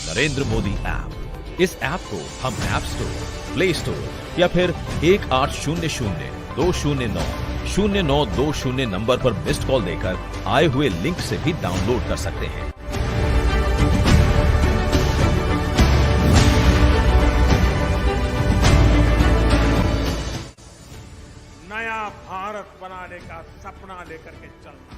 Narendra Modi app. इस app को हम ऐप स्टोर, प्ले स्टोर या फिर 1800-209-0920 नंबर पर मिस्ड कॉल देकर आए हुए लिंक से भी डाउनलोड कर सकते हैं। नया भारत बनाने का सपना लेकर के चलना।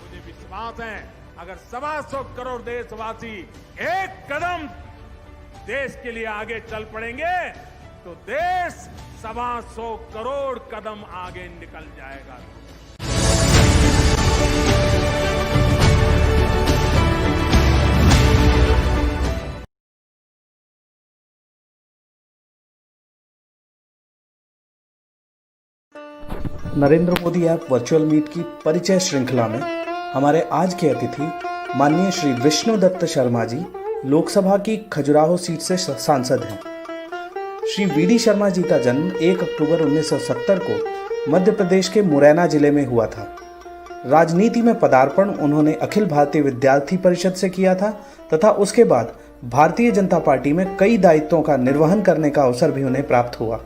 मुझे विश्वास है अगर 125 करोड़ देशवासी एक कदम देश के लिए आगे चल पड़ेंगे तो देश 125 करोड़ कदम आगे निकल जाएगा। Narendra Modi app virtual meet की परिचय श्रृंखला में हमारे आज के अतिथि माननीय श्री विष्णुदत्त शर्मा जी लोकसभा की खजुराहो सीट से सांसद हैं। श्री वीडी शर्मा जी का जन्म 1 अक्टूबर 1970 को मध्य प्रदेश के मुरैना जिले में हुआ था। राजनीति में पदार्पण उन्होंने अखिल भारतीय विद्यार्थी परिषद से किया था तथा उसके बाद भारतीय जनता पार्टी में कई दायित्वों का निर्वहन करने का अवसर भी उन्हें प्राप्त हुआ।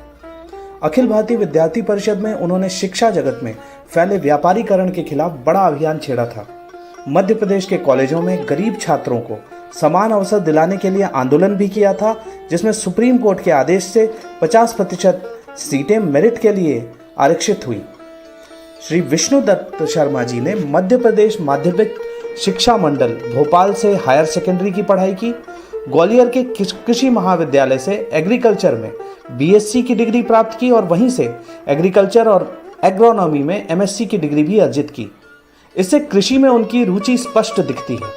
अखिल भारतीय विद्यार्थी परिषद में उन्होंने शिक्षा जगत में फैले व्यापारीकरण के खिलाफ बड़ा अभियान छेड़ा था। मध्य प्रदेश के कॉलेजों में गरीब छात्रों को समान अवसर दिलाने के लिए आंदोलन भी किया था, जिसमें सुप्रीम कोर्ट के आदेश से 50% सीटें मेरिट के लिए आरक्षित हुई। श्री विष्णुदत्त शर्मा जी ने मध्य प्रदेश माध्यमिक शिक्षा मंडल भोपाल से हायर सेकेंडरी की पढ़ाई की। ग्वालियर के कृषि महाविद्यालय से एग्रीकल्चर में बीएससी की डिग्री प्राप्त की और वहीं से एग्रीकल्चर और एग्रोनॉमी में एमएससी की डिग्री भी अर्जित की। इससे कृषि में उनकी रुचि स्पष्ट दिखती है।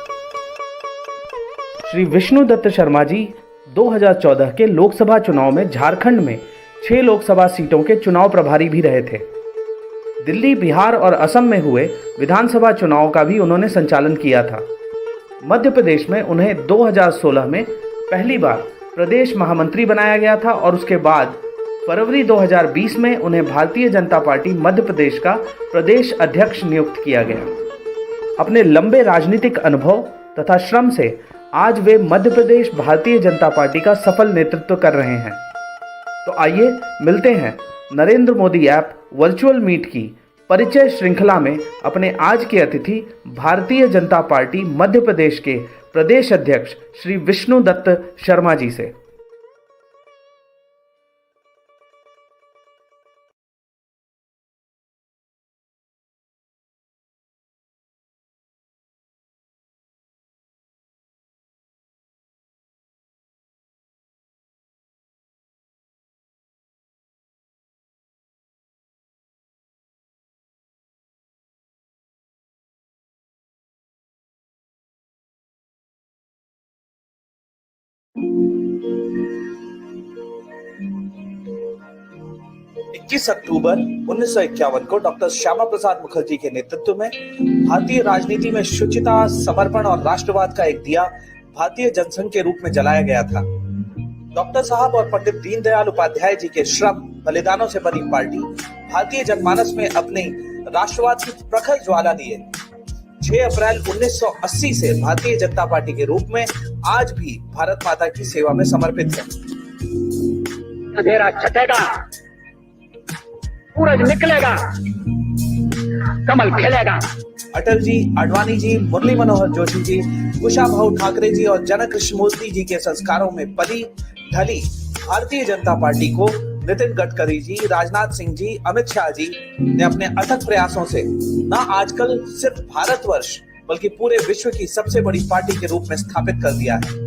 श्री विष्णुदत्त शर्मा जी 2014 के लोकसभा चुनाव में झारखंड में 6 लोकसभा सीटों के चुनाव प्रभारी भी रहे थे। दिल्ली, बिहार और असम में हुए विधानसभा चुनाव का भी उन्होंने संचालन किया था। मध्य प्रदेश में उन्हें 2016 में पहली बार प्रदेश महामंत्री बनाया गया था और उसके बाद फरवरी 2020 में उन्हें भारतीय जनता पार्टी मध्य प्रदेश का प्रदेश अध्यक्ष नियुक्त किया गया। अपने लंबे राजनीतिक अनुभव तथा श्रम से आज वे मध्य प्रदेश भारतीय जनता पार्टी का सफल नेतृत्व कर रहे हैं। तो आइए मिलते हैं Narendra Modi app virtual meet की परिचय श्रृंखला में अपने आज के अतिथि भारतीय जनता पार्टी मध्य प्रदेश के प्रदेश अध्यक्ष श्री विष्णुदत्त शर्मा जी से। इक्कीस अक्टूबर 1951 को डॉक्टर श्यामा प्रसाद मुखर्जी के नेतृत्व में भारतीय राजनीति में शुचिता, समर्पण और राष्ट्रवाद का एक दिया भारतीय जनसंघ के रूप में जलाया गया था। डॉक्टर साहब और पंडित दीनदयाल उपाध्याय जी के श्रम बलिदानों से बनी पार्टी भारतीय जनमानस में अपनी राष्ट्रवाद की प्रखर ज्वाला लिए 6 अप्रैल 1980 से भारतीय जनता पार्टी के रूप में आज भी भारत माता की सेवा में समर्पित है। अंधेरा छटेगा, सूरज निकलेगा, कमल खिलेगा। अटल जी, आडवाणी जी, मुरली मनोहर जोशी जी, कुशाभाऊ ठाकरे जी और जनक कृष्णमूर्ति जी के संस्कारों में पली ढली भारतीय जनता पार्टी को नितिन गडकरी जी, राजनाथ सिंह जी, अमित शाह जी ने अपने अथक प्रयासों से न आजकल सिर्फ भारतवर्ष बल्कि पूरे विश्व की सबसे बड़ी पार्टी के रूप में स्थापित कर दिया है।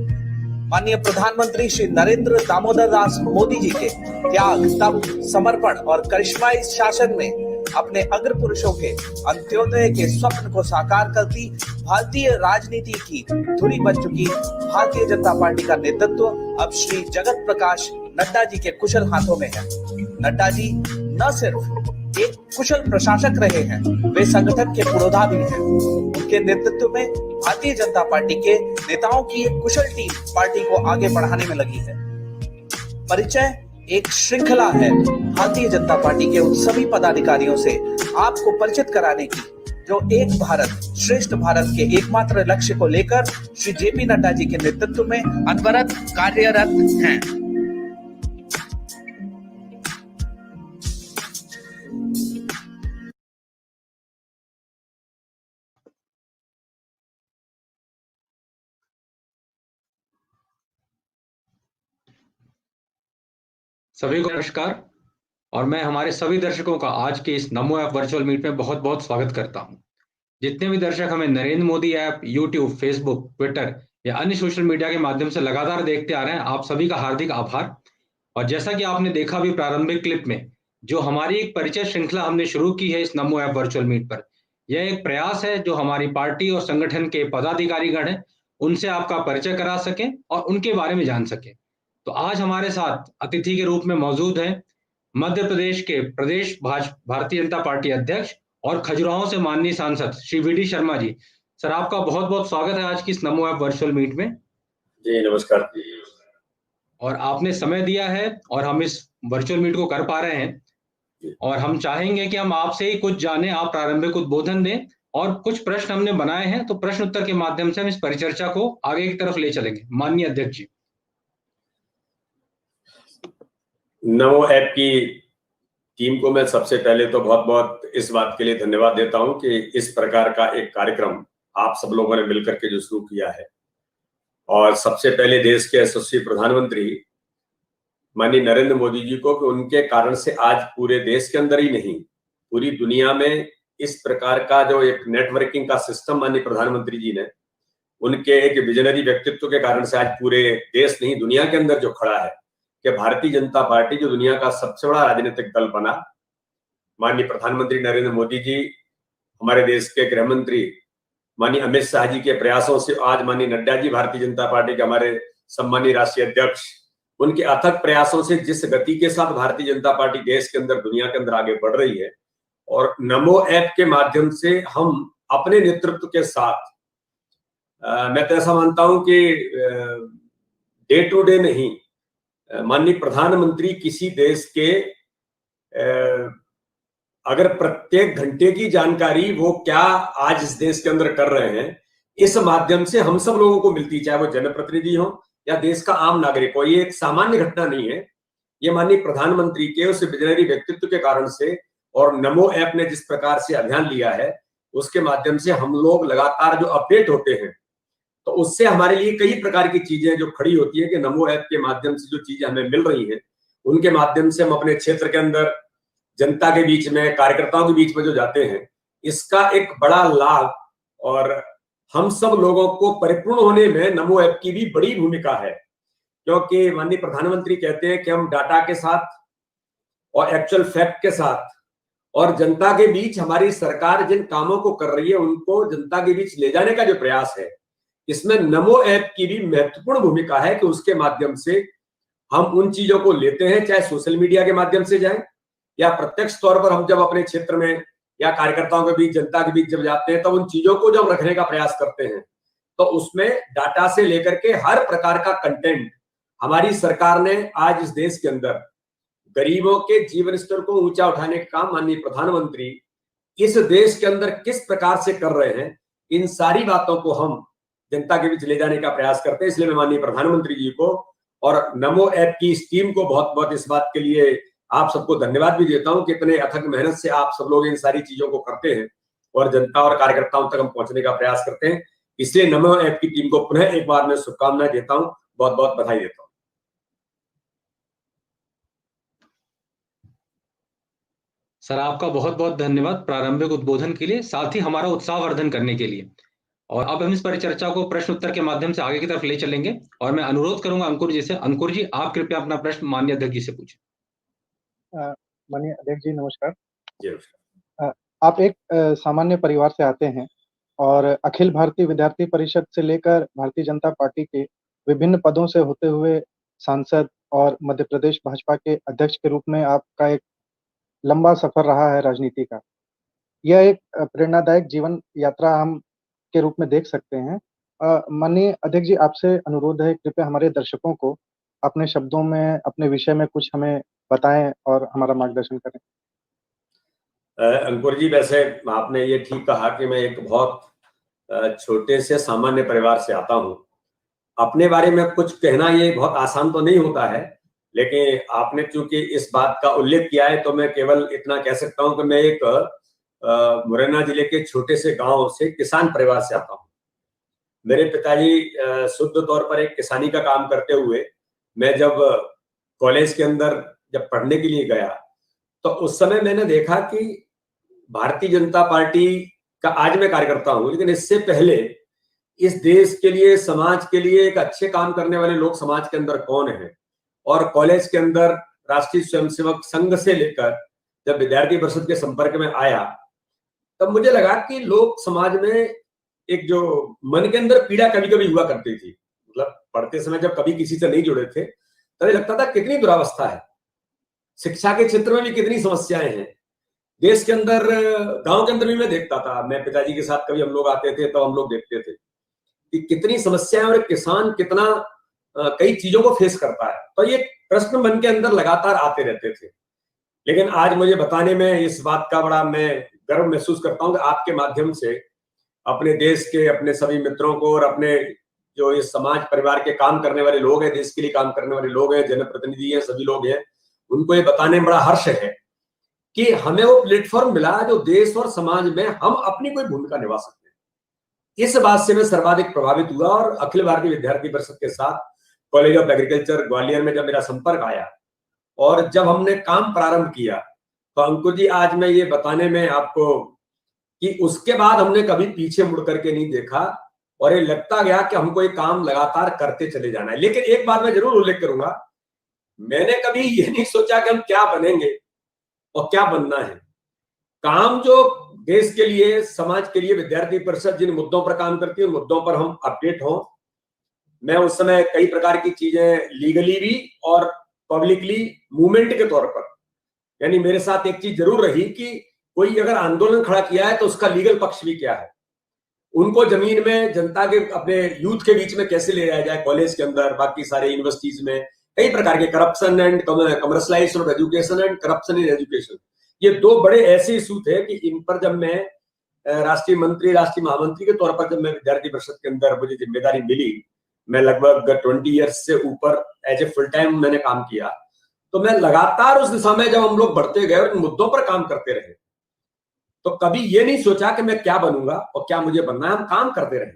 माननीय प्रधानमंत्री श्री नरेंद्र दामोदर दास मोदी जी के त्याग, तप, समर्पण और करिश्माई शासन में अपने अग्र पुरुषों के अंत्योदय के स्वप्न को साकार करती भारतीय राजनीति की धुरी बन चुकी भारतीय जनता पार्टी का नेतृत्व अब श्री जगत प्रकाश नड्डा जी के कुशल हाथों में है। नड्डा जी न सिर्फ एक कुशल प्रशासक रहे हैं, वे संगठन के पुरोधा भी हैं। उनके नेतृत्व में भारतीय जनता पार्टी के नेताओं की एक कुशल टीम पार्टी को आगे बढ़ाने में लगी है। परिचय एक श्रृंखला है भारतीय जनता पार्टी के उन सभी पदाधिकारियों से आपको परिचित कराने की जो एक भारत श्रेष्ठ भारत के एकमात्र लक्ष्य को लेकर श्री जेपी नड्डा जी के नेतृत्व में अनवरत कार्यरत हैं। सभी को नमस्कार और मैं हमारे सभी दर्शकों का आज के इस नमो ऐप वर्चुअल मीट में बहुत बहुत स्वागत करता हूं। जितने भी दर्शक हमें Narendra Modi app, YouTube, Facebook, Twitter या अन्य सोशल मीडिया के माध्यम से लगातार देखते आ रहे हैं, आप सभी का हार्दिक आभार। और जैसा कि आपने देखा भी प्रारंभिक क्लिप में, जो हमारी एक परिचय श्रृंखला हमने शुरू की है इस नमो ऐप वर्चुअल मीट पर, यह एक प्रयास है जो हमारी पार्टी और संगठन के पदाधिकारीगण हैं उनसे आपका परिचय करा सकें और उनके बारे में जान सकें। तो आज हमारे साथ अतिथि के रूप में मौजूद हैं मध्य प्रदेश के प्रदेश भारतीय जनता पार्टी अध्यक्ष और खजुराहो से माननीय सांसद Shri V D Sharma ji. Sir, आपका बहुत बहुत स्वागत है आज की इस नमो ऐप वर्चुअल मीट में। जी नमस्कार। और आपने समय दिया है और हम इस वर्चुअल मीट को कर पा रहे हैं और हम चाहेंगे कि हम आपसे ही कुछ जाने, आप प्रारंभिक उद्बोधन दें और कुछ प्रश्न हमने बनाए हैं तो प्रश्न उत्तर के माध्यम से हम इस परिचर्चा को आगे की तरफ ले चलेंगे। माननीय अध्यक्ष जी। नमो ऐप की टीम को मैं सबसे पहले तो बहुत बहुत इस बात के लिए धन्यवाद देता हूं कि इस प्रकार का एक कार्यक्रम आप सब लोगों ने मिलकर के जो शुरू किया है। और सबसे पहले देश के यशस्वी प्रधानमंत्री माननीय नरेंद्र मोदी जी को, कि उनके कारण से आज पूरे देश के अंदर ही नहीं पूरी दुनिया में इस प्रकार का जो एक नेटवर्किंग का सिस्टम माननीय प्रधानमंत्री जी ने, उनके एक विजनरी व्यक्तित्व के कारण से आज पूरे देश नहीं दुनिया के अंदर जो खड़ा है कि भारतीय जनता पार्टी जो दुनिया का सबसे बड़ा राजनीतिक दल बना। माननीय प्रधानमंत्री नरेंद्र मोदी जी, हमारे देश के गृह मंत्री माननीय अमित शाह जी के प्रयासों से आज माननीय नड्डा जी भारतीय जनता पार्टी के हमारे सम्मानीय राष्ट्रीय अध्यक्ष, उनके अथक प्रयासों से जिस गति के साथ भारतीय जनता पार्टी देश के अंदर दुनिया के अंदर आगे बढ़ रही है और नमो ऐप के माध्यम से हम अपने नेतृत्व के साथ, मैं तो ऐसा मानता हूं कि डे टू डे नहीं, माननीय प्रधानमंत्री किसी देश के अगर प्रत्येक घंटे की जानकारी वो क्या आज इस देश के अंदर कर रहे हैं, इस माध्यम से हम सब लोगों को मिलती, चाहे वो जनप्रतिनिधि हो या देश का आम नागरिक हो। ये एक सामान्य घटना नहीं है, ये माननीय प्रधानमंत्री के उस विजनरी व्यक्तित्व के कारण से और नमो ऐप ने जिस प्रकार से अभियान लिया है उसके माध्यम से हम लोग लगातार जो अपडेट होते हैं, तो उससे हमारे लिए कई प्रकार की चीजें जो खड़ी होती है कि नमो ऐप के माध्यम से जो चीजें हमें मिल रही हैं उनके माध्यम से हम अपने क्षेत्र के अंदर जनता के बीच में, कार्यकर्ताओं के बीच में जो जाते हैं, इसका एक बड़ा लाभ और हम सब लोगों को परिपूर्ण होने में नमो ऐप की भी बड़ी भूमिका है। क्योंकि माननीय प्रधानमंत्री कहते हैं कि हम डाटा के साथ और एक्चुअल फैक्ट के साथ और जनता के बीच हमारी सरकार जिन कामों को कर रही है उनको जनता के बीच ले जाने का जो प्रयास है, इसमें नमो ऐप की भी महत्वपूर्ण भूमिका है कि उसके माध्यम से हम उन चीजों को लेते हैं, चाहे सोशल मीडिया के माध्यम से जाए या प्रत्यक्ष तौर पर हम जब अपने क्षेत्र में या कार्यकर्ताओं के बीच, जनता के बीच जब जाते हैं, तब उन चीजों को जब रखने का प्रयास करते हैं तो उसमें डाटा से लेकर के हर प्रकार का कंटेंट हमारी सरकार ने आज इस देश के अंदर गरीबों के जीवन स्तर को ऊंचा उठाने का काम माननीय प्रधानमंत्री इस देश के अंदर किस प्रकार से कर रहे हैं, इन सारी बातों को हम जनता के बीच ले जाने का प्रयास करते हैं। इसलिए मैं माननीय प्रधानमंत्री जी को और नमो ऐप की इस टीम को बहुत बहुत इस बात के लिए आप सबको धन्यवाद भी देता हूं कि इतने अथक मेहनत से आप सब लोग इन सारी चीजों को करते हैं और जनता और कार्यकर्ताओं तक हम पहुंचने का प्रयास करते हैं। इसलिए नमो ऐप की टीम को पुनः एक बार मैं शुभकामनाएं देता हूं, बहुत बहुत बधाई देता हूं। सर, आपका बहुत बहुत धन्यवाद प्रारंभिक उद्बोधन के लिए, साथ ही हमारा उत्साहवर्धन करने के लिए। और अब हम इस परिचर्चा को प्रश्न उत्तर के माध्यम से आगे की तरफ ले चलेंगे और मैं अनुरोध करूंगा अंकुर जी से। अंकुर जी, आप कृपया अपना प्रश्न माननीय अध्यक्ष जी से पूछें। माननीय अध्यक्ष जी नमस्कार। जी नमस्कार। आप एक सामान्य परिवार से आते हैं और अखिल भारतीय विद्यार्थी परिषद से लेकर भारतीय जनता पार्टी के विभिन्न पदों से होते हुए सांसद और मध्य प्रदेश भाजपा के अध्यक्ष के रूप में आपका एक लंबा सफर रहा है राजनीति का। यह एक प्रेरणादायक जीवन यात्रा हम के रूप में देख सकते हैं। माननीय अध्यक्ष जी, आपसे अनुरोध है, कृपया हमारे दर्शकों को अपने शब्दों में अपने विषय में कुछ हमें बताएं और हमारा मार्गदर्शन करें। अंकुर जी, वैसे आपने ये ठीक कहा कि मैं एक बहुत छोटे से सामान्य परिवार से आता हूँ। अपने बारे में कुछ कहना ये बहुत आसान तो नहीं होता है, लेकिन आपने चूंकि इस बात का उल्लेख किया है तो मैं केवल इतना कह सकता हूँ कि मैं एक मुरैना जिले के छोटे से गांव से किसान परिवार से आता हूँ। मेरे पिताजी शुद्ध तौर पर एक किसानी का काम करते हुए, मैं जब कॉलेज के अंदर जब पढ़ने के लिए गया तो उस समय मैंने देखा कि भारतीय जनता पार्टी का आज मैं कार्यकर्ता हूं, लेकिन इससे पहले इस देश के लिए, समाज के लिए एक अच्छे काम करने वाले लोग समाज के अंदर कौन है। और कॉलेज के अंदर राष्ट्रीय स्वयंसेवक संघ से लेकर जब विद्यार्थी परिषद के संपर्क में आया, तब मुझे लगा कि लोग समाज में एक जो मन के अंदर पीड़ा कभी कभी हुआ करती थी, मतलब पढ़ते समय जब कभी किसी से नहीं जुड़े थे तभी लगता था कितनी दुरावस्था है, शिक्षा के क्षेत्र में भी कितनी समस्याएं हैं देश के अंदर। गांव के अंदर भी मैं देखता था, मैं पिताजी के साथ कभी हम लोग आते थे तो हम लोग देखते थे कि कितनी समस्याएं और किसान कितना कई चीजों को फेस करता है। तो ये प्रश्न मन के अंदर लगातार आते रहते थे। लेकिन आज मुझे बताने में इस बात का बड़ा मैं गर्व महसूस करता हूं कि आपके माध्यम से अपने देश के, अपने सभी मित्रों को और अपने जो इस समाज परिवार के काम करने वाले लोग हैं, देश के लिए काम करने वाले लोग हैं, जनप्रतिनिधि हैं, सभी लोग हैं, उनको ये बताने में बड़ा हर्ष है कि हमें वो प्लेटफॉर्म मिला जो देश और समाज में हम अपनी कोई भूमिका निभा सकते हैं। इस बात से मैं सर्वाधिक प्रभावित हुआ और अखिल भारतीय विद्यार्थी परिषद के साथ कॉलेज ऑफ एग्रीकल्चर ग्वालियर में जब मेरा संपर्क आया और जब हमने काम प्रारंभ किया, तो अंकुर जी आज मैं ये बताने में आपको कि उसके बाद हमने कभी पीछे मुड़ करके नहीं देखा और ये लगता गया कि हमको ये काम लगातार करते चले जाना है। लेकिन एक बात मैं जरूर उल्लेख करूंगा, मैंने कभी ये नहीं सोचा कि हम क्या बनेंगे और क्या बनना है। काम जो देश के लिए, समाज के लिए विद्यार्थी परिषद जिन मुद्दों पर काम करती है उन मुद्दों पर हम अपडेट हों। मैं उस समय कई प्रकार की चीजें लीगली भी और पब्लिकली मूवमेंट के तौर पर, यानी मेरे साथ एक चीज जरूर रही कि कोई अगर आंदोलन खड़ा किया है तो उसका लीगल पक्ष भी क्या है, उनको जमीन में जनता के, अपने यूथ के बीच में कैसे ले जाया जाए, कॉलेज के अंदर, बाकी सारे यूनिवर्सिटीज में कई प्रकार के corruption and commercialisation of education and corruption in education, ये दो बड़े ऐसे इशू थे कि इन पर जब मैं राष्ट्रीय मंत्री, राष्ट्रीय महामंत्री के तौर पर जब मैं विद्यार्थी परिषद के अंदर मुझे जिम्मेदारी मिली, मैं लगभग 20 ईयर्स से ऊपर एज ए फुल टाइम मैंने काम किया, तो मैं लगातार उस दिशा में जब हम लोग बढ़ते गए और इन मुद्दों पर काम करते रहे, तो कभी ये नहीं सोचा कि मैं क्या बनूंगा और क्या मुझे बनना है। हम काम करते रहे,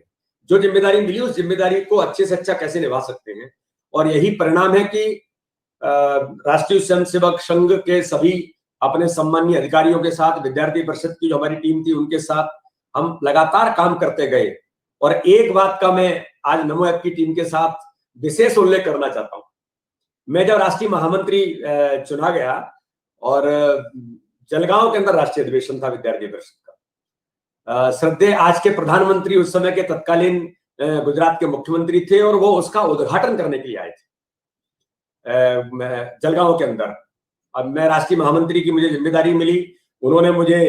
जो जिम्मेदारी मिली उस जिम्मेदारी को अच्छे से अच्छा कैसे निभा सकते हैं। और यही परिणाम है कि राष्ट्रीय स्वयंसेवक संघ के सभी अपने सम्मानीय अधिकारियों के साथ, विद्यार्थी परिषद की जो हमारी टीम थी उनके साथ हम लगातार काम करते गए। और एक बात का मैं आज नमो ऐप की टीम के साथ विशेष उल्लेख करना चाहता हूं। मैं जब राष्ट्रीय महामंत्री चुना गया और जलगांव के अंदर राष्ट्रीय अधिवेशन था विद्यार्थी परिषद का, श्रद्धेय आज के प्रधानमंत्री उस समय के तत्कालीन गुजरात के मुख्यमंत्री थे और वो उसका उद्घाटन करने के लिए आए थे जलगांव के अंदर। अब मैं राष्ट्रीय महामंत्री की मुझे जिम्मेदारी मिली, उन्होंने मुझे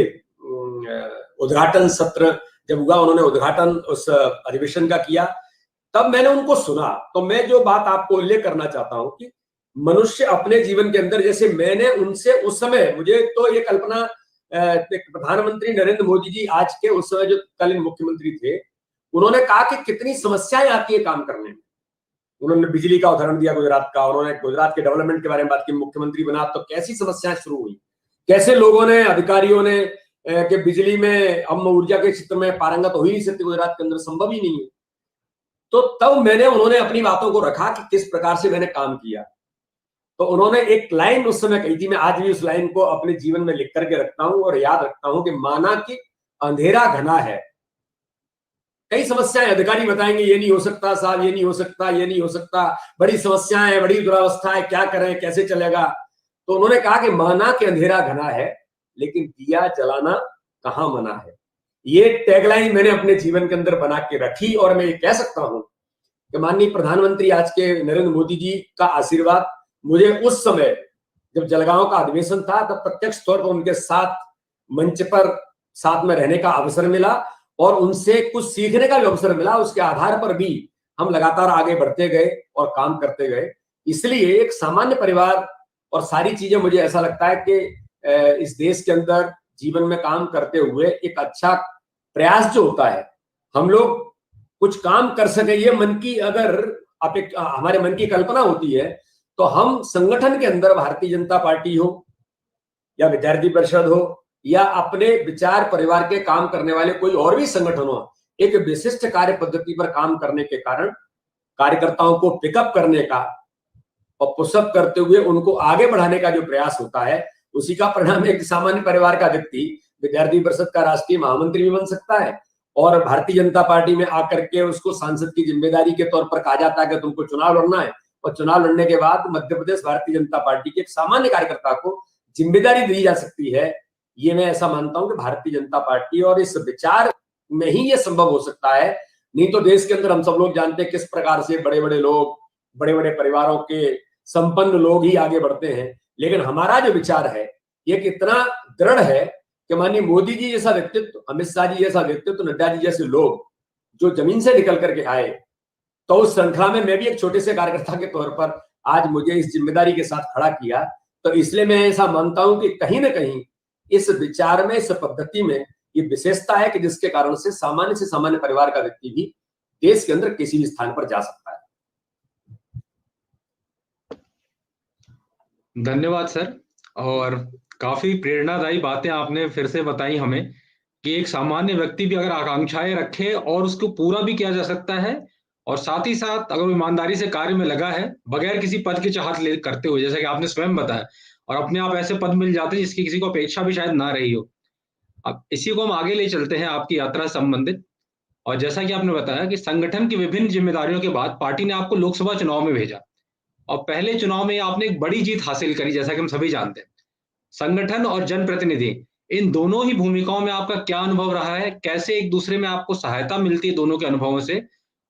उद्घाटन सत्र जब हुआ, उन्होंने उद्घाटन उस अधिवेशन का किया, तब मैंने उनको सुना। तो मैं जो बात आपको उल्लेख करना चाहता हूं कि मनुष्य अपने जीवन के अंदर, जैसे मैंने उनसे उस समय, मुझे तो ये कल्पना, प्रधानमंत्री नरेंद्र मोदी जी आज के उस समय जो तत्कालीन मुख्यमंत्री थे, उन्होंने कहा कि कितनी समस्याएं आती है काम करने में। उन्होंने बिजली का उदाहरण दिया गुजरात का, उन्होंने गुजरात के डेवलपमेंट के बारे में बात की, मुख्यमंत्री बना तो कैसी समस्याएं शुरू हुई, कैसे लोगों ने, अधिकारियों ने कि बिजली में, हम ऊर्जा के क्षेत्र में पारंगत हो ही नहीं सकते गुजरात के अंदर, संभव ही नहीं है। तो तब मैंने, उन्होंने अपनी बातों को रखा कि किस प्रकार से मैंने काम किया। तो उन्होंने एक लाइन उस समय कही थी, मैं आज भी उस लाइन को अपने जीवन में लिख करके रखता हूं और याद रखता हूं कि माना कि अंधेरा घना है, कई समस्याएं, अधिकारी बताएंगे ये नहीं हो सकता साहब, ये नहीं हो सकता, ये नहीं हो सकता, बड़ी समस्याएं हैं, बड़ी दुरावस्था है, क्या करें, कैसे चलेगा। तो उन्होंने कहा कि माना कि अंधेरा घना है लेकिन दिया जलाना कहां मना है। ये टैगलाइन मैंने अपने जीवन के अंदर बना के रखी और मैं ये कह सकता हूं कि माननीय प्रधानमंत्री आज के नरेंद्र मोदी जी का आशीर्वाद मुझे उस समय जब जलगांव का अधिवेशन था तब प्रत्यक्ष तौर पर उनके साथ मंच पर साथ में रहने का अवसर मिला और उनसे कुछ सीखने का भी अवसर मिला। उसके आधार पर भी हम लगातार आगे बढ़ते गए और काम करते गए। इसलिए एक सामान्य परिवार और सारी चीजें, मुझे ऐसा लगता है कि इस देश के अंदर जीवन में काम करते हुए एक अच्छा प्रयास जो होता है, हम लोग कुछ काम कर सके, ये मन की अगर हमारे मन की कल्पना होती है, तो हम संगठन के अंदर भारतीय जनता पार्टी हो या विद्यार्थी परिषद हो या अपने विचार परिवार के काम करने वाले कोई और भी संगठन हो, एक विशिष्ट कार्य पद्धति पर काम करने के कारण कार्यकर्ताओं को पिकअप करने का और पुशअप करते हुए उनको आगे बढ़ाने का जो प्रयास होता है, उसी का परिणाम एक सामान्य परिवार का व्यक्ति विद्यार्थी परिषद का राष्ट्रीय महामंत्री भी बन सकता है और भारतीय जनता पार्टी में आकर के उसको सांसद की जिम्मेदारी के तौर पर कहा जाता है कि तुमको चुनाव लड़ना है, और चुनाव लड़ने के बाद मध्य प्रदेश भारतीय जनता पार्टी के एक सामान्य कार्यकर्ता को जिम्मेदारी दी जा सकती है। ये मैं ऐसा मानता हूं कि भारतीय जनता पार्टी और इस विचार में ही ये संभव हो सकता है। नहीं तो देश के अंदर हम सब लोग जानते हैं किस प्रकार से बड़े बड़े लोग, बड़े बड़े परिवारों के संपन्न लोग ही आगे बढ़ते हैं, लेकिन हमारा जो विचार है ये कितना दृढ़ है कि माननीय मोदी जी जैसा व्यक्तित्व, अमित शाह जी जैसा व्यक्तित्व, नड्डा जी जैसे लोग जो जमीन से निकल करके आए, तो उस श्रृंखला में मैं भी एक छोटे से कार्यकर्ता के तौर पर आज मुझे इस जिम्मेदारी के साथ खड़ा किया। तो इसलिए मैं ऐसा मानता हूं कि कहीं ना कहीं इस विचार में, इस पद्धति में ये विशेषता है कि जिसके कारण से सामान्य परिवार का व्यक्ति भी देश के अंदर किसी भी स्थान पर जा सकता है। धन्यवाद सर। और काफी प्रेरणादायी बातें आपने फिर से बताई हमें कि एक सामान्य व्यक्ति भी अगर आकांक्षाएं रखे और उसको पूरा भी किया जा सकता है, और साथ ही साथ अगर ईमानदारी से कार्य में लगा है बगैर किसी पद की चाहत ले करते हुए, जैसा कि आपने स्वयं बताया, और अपने आप ऐसे पद मिल जाते हैं जिसकी किसी को अपेक्षा भी शायद ना रही हो। अब इसी को हम आगे ले चलते हैं आपकी यात्रा से संबंधित। और जैसा कि आपने बताया कि संगठन की विभिन्न जिम्मेदारियों के बाद पार्टी ने आपको लोकसभा चुनाव में भेजा, और पहले चुनाव में आपने एक बड़ी जीत हासिल करी, जैसा कि हम सभी जानते हैं। संगठन और जनप्रतिनिधि, इन दोनों ही भूमिकाओं में आपका क्या अनुभव रहा है? कैसे एक दूसरे में आपको सहायता मिलती है दोनों के अनुभवों से,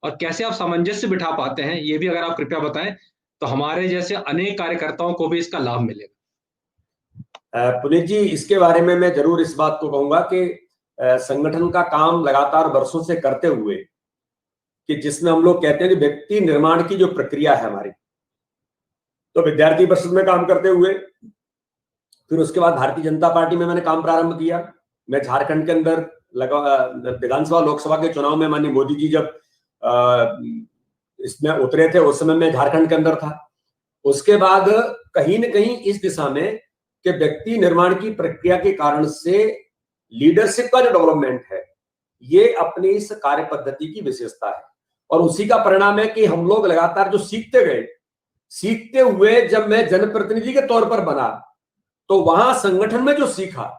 और कैसे आप सामंजस्य बिठा पाते हैं, ये भी अगर आप कृपया बताएं तो हमारे जैसे अनेक कार्यकर्ताओं को भी इसका लाभ मिलेगा। पुनीत जी, इसके बारे में मैं जरूर इस बात को कहूंगा कि संगठन का काम लगातार वर्षों से करते हुए, कि जिसमें हम लोग कहते हैं कि व्यक्ति निर्माण की जो प्रक्रिया है हमारी, तो विद्यार्थी परिषद में काम करते हुए, फिर उसके बाद भारतीय जनता पार्टी में मैंने काम प्रारंभ किया। मैं झारखंड के अंदर विधानसभा लोकसभा के चुनाव में माननीय मोदी जी जब इसमें उतरे थे, उस समय मैं झारखंड के अंदर था। उसके बाद कहीं न कहीं इस दिशा में कि व्यक्ति निर्माण की प्रक्रिया के कारण से लीडरशिप का जो डेवलपमेंट है, ये अपनी इस कार्य पद्धति की विशेषता है, और उसी का परिणाम है कि हम लोग लगातार जो सीखते गए, सीखते हुए जब मैं जनप्रतिनिधि के तौर पर बना, तो वहां संगठन में जो सीखा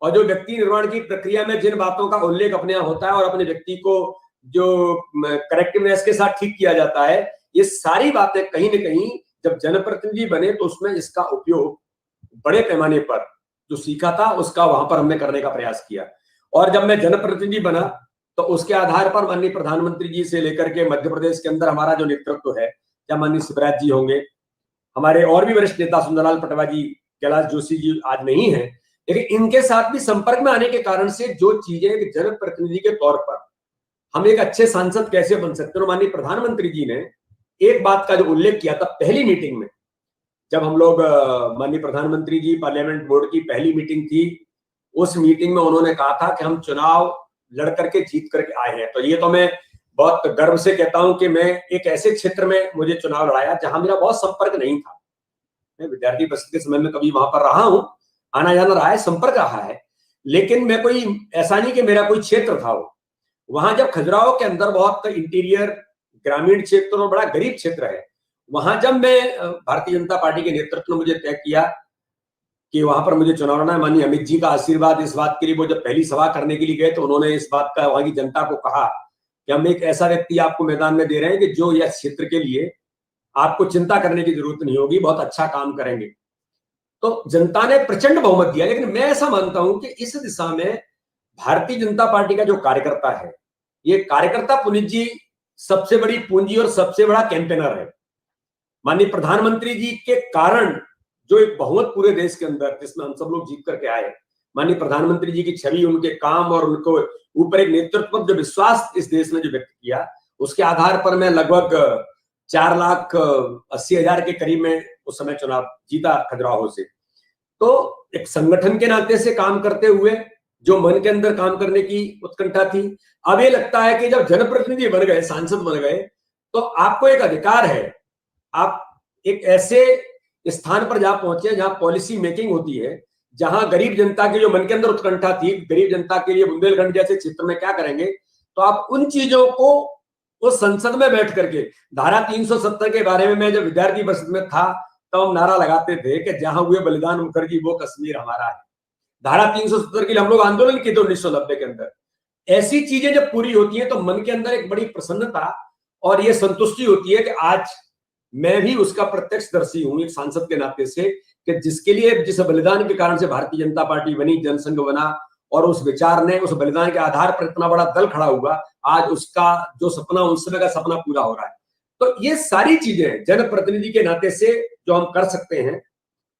और जो व्यक्ति निर्माण की प्रक्रिया में जिन बातों का उल्लेख अपने यहाँ होता है और अपने व्यक्ति को जो करेक्टिवनेस के साथ ठीक किया जाता है, ये सारी बातें कहीं न कहीं जब जनप्रतिनिधि बने तो उसमें इसका उपयोग बड़े पैमाने पर जो सीखा था उसका वहां पर हमने करने का प्रयास किया। और जब मैं जनप्रतिनिधि बना तो उसके आधार पर माननीय प्रधानमंत्री जी से लेकर के मध्य प्रदेश के अंदर हमारा जो नेतृत्व है, या माननीय शिवराज जी होंगे, हमारे और भी वरिष्ठ नेता सुंदरलाल पटवा जी, कैलाश जोशी जी आज नहीं है, लेकिन इनके साथ भी संपर्क में आने के कारण से जो चीजें जनप्रतिनिधि के तौर पर हम एक अच्छे सांसद कैसे बन सकते हैं, माननीय प्रधानमंत्री जी ने एक बात का जो उल्लेख किया था पहली मीटिंग में, जब हम लोग माननीय प्रधानमंत्री जी पार्लियामेंट बोर्ड की पहली मीटिंग थी, उस मीटिंग में उन्होंने कहा था कि हम चुनाव लड़ करके जीत करके आए हैं। तो ये तो मैं बहुत गर्व से कहता हूं कि मैं एक ऐसे क्षेत्र में मुझे चुनाव लड़ाया जहां मेरा बहुत संपर्क नहीं था। मैं विद्यार्थी परिषद के समय में कभी वहां पर रहा हूं, आना जाना रहा है, संपर्क रहा है, लेकिन मैं कोई ऐसा नहीं कि मेरा कोई क्षेत्र था वो। वहां जब खजुराहो के अंदर बहुत इंटीरियर ग्रामीण क्षेत्र और बड़ा गरीब क्षेत्र है, वहां जब मैं भारतीय जनता पार्टी के नेतृत्व ने मुझे तय किया कि वहां पर मुझे चुनाव लड़ना है, माननीय अमित जी का आशीर्वाद इस बात के लिए, वो जब पहली सभा करने के लिए गए तो उन्होंने इस बात का वहां की जनता को कहा कि हम एक ऐसा व्यक्ति आपको मैदान में दे रहे हैं कि जो यह क्षेत्र के लिए आपको चिंता करने की जरूरत नहीं होगी, बहुत अच्छा काम करेंगे। तो जनता ने प्रचंड बहुमत दिया। लेकिन मैं ऐसा मानता हूं कि इस दिशा में भारतीय जनता पार्टी का जो कार्यकर्ता है, ये कार्यकर्ता पुनीत जी सबसे बड़ी पूंजी और सबसे बड़ा कैंपेनर है। माननीय प्रधानमंत्री जी के कारण जो एक बहुमत पूरे देश के अंदर जिसमें हम सब लोग जीत करके आए, माननीय प्रधानमंत्री जी की छवि, उनके काम और उनको ऊपर एक नेतृत्व जो विश्वास इस देश ने जो व्यक्त किया, उसके आधार पर मैं लगभग 4,80,000 के करीब में उस समय चुनाव जीता खजुराहो से। तो एक संगठन के नाते से काम करते हुए जो मन के अंदर काम करने की उत्कंठा थी, अब ये लगता है कि जब जनप्रतिनिधि बन गए, सांसद बन गए, तो आपको एक अधिकार है, आप एक ऐसे स्थान पर जा पहुंचे जहां पॉलिसी मेकिंग होती है, जहां गरीब जनता के जो मन के अंदर उत्कंठा थी, गरीब जनता के लिए बुंदेलखंड जैसे क्षेत्र में क्या करेंगे, तो आप उन चीजों को उस संसद में बैठ करके, धारा 370 के बारे में मैं जब विद्यार्थी परिषद में था तब हम नारा लगाते थे कि जहां हुए बलिदान मुखर्जी वो कश्मीर हमारा है। धारा 370 के लिए हम लोग आंदोलन किए थे 1990 के अंदर। ऐसी चीजें जब पूरी होती हैं तो मन के अंदर एक बड़ी प्रसन्नता और ये संतुष्टि होती है कि आज मैं भी उसका प्रत्यक्षदर्शी हूं एक सांसद के नाते से, कि जिसके लिए, जिस बलिदान के कारण से भारतीय जनता पार्टी बनी, जनसंघ बना, और उस विचार ने, उस बलिदान के आधार पर इतना बड़ा दल खड़ा हुआ, आज उसका जो सपना, उस समय का सपना पूरा हो रहा है। तो ये सारी चीजें जनप्रतिनिधि के नाते से जो हम कर सकते हैं,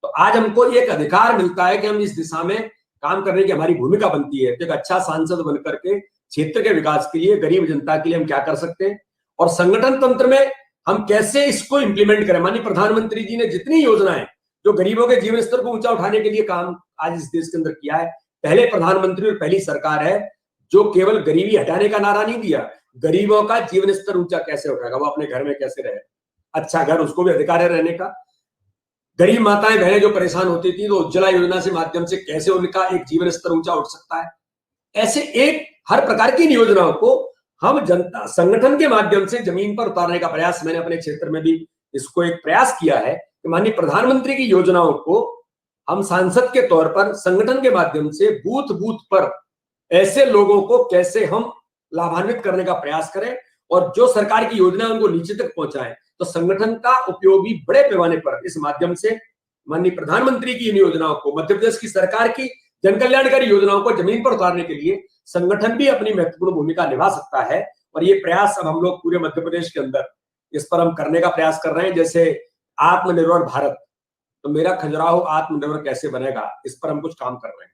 तो आज हमको एक अधिकार मिलता है कि हम इस दिशा में काम करने की हमारी भूमिका बनती है। तो एक अच्छा सांसद बनकर के क्षेत्र के विकास के लिए, गरीब जनता के लिए हम क्या कर सकते हैं, और संगठन तंत्र में हम कैसे इसको इंप्लीमेंट करें। माननीय प्रधानमंत्री जी ने जितनी योजनाएं जो गरीबों के जीवन स्तर को ऊंचा उठाने के लिए काम आज इस देश के अंदर किया है, पहले प्रधानमंत्री और पहली सरकार है जो केवल गरीबी हटाने का नारा नहीं दिया, गरीबों का जीवन स्तर ऊंचा कैसे उठाएगा, वो अपने घर में कैसे रहे, अच्छा घर, उसको भी अधिकार है रहने का। गरीब माताएं बहनें जो परेशान होती थी, तो उज्ज्वला योजना से माध्यम से कैसे उनका एक जीवन स्तर ऊंचा उठ सकता है। ऐसे एक हर प्रकार की योजनाओं को हम जनता संगठन के माध्यम से जमीन पर उतारने का प्रयास, मैंने अपने क्षेत्र में भी इसको एक प्रयास किया है कि माननीय प्रधानमंत्री की योजनाओं को हम सांसद के तौर पर संगठन के माध्यम से बूथ बूथ पर ऐसे लोगों को कैसे हम लाभान्वित करने का प्रयास करें, और जो सरकार की योजना उनको नीचे तक पहुंचाएं। तो संगठन का उपयोग भी बड़े पैमाने पर इस माध्यम से माननीय प्रधानमंत्री की इन योजनाओं को, मध्य प्रदेश की सरकार की जन कल्याणकारी योजनाओं को जमीन पर उतारने के लिए संगठन भी अपनी महत्वपूर्ण भूमिका निभा सकता है। और ये प्रयास अब हम लोग पूरे मध्य प्रदेश के अंदर इस पर हम करने का प्रयास कर रहे हैं। जैसे आत्मनिर्भर भारत, तो मेरा खजुराहो आत्मनिर्भर कैसे बनेगा, इस पर हम कुछ काम कर रहे हैं।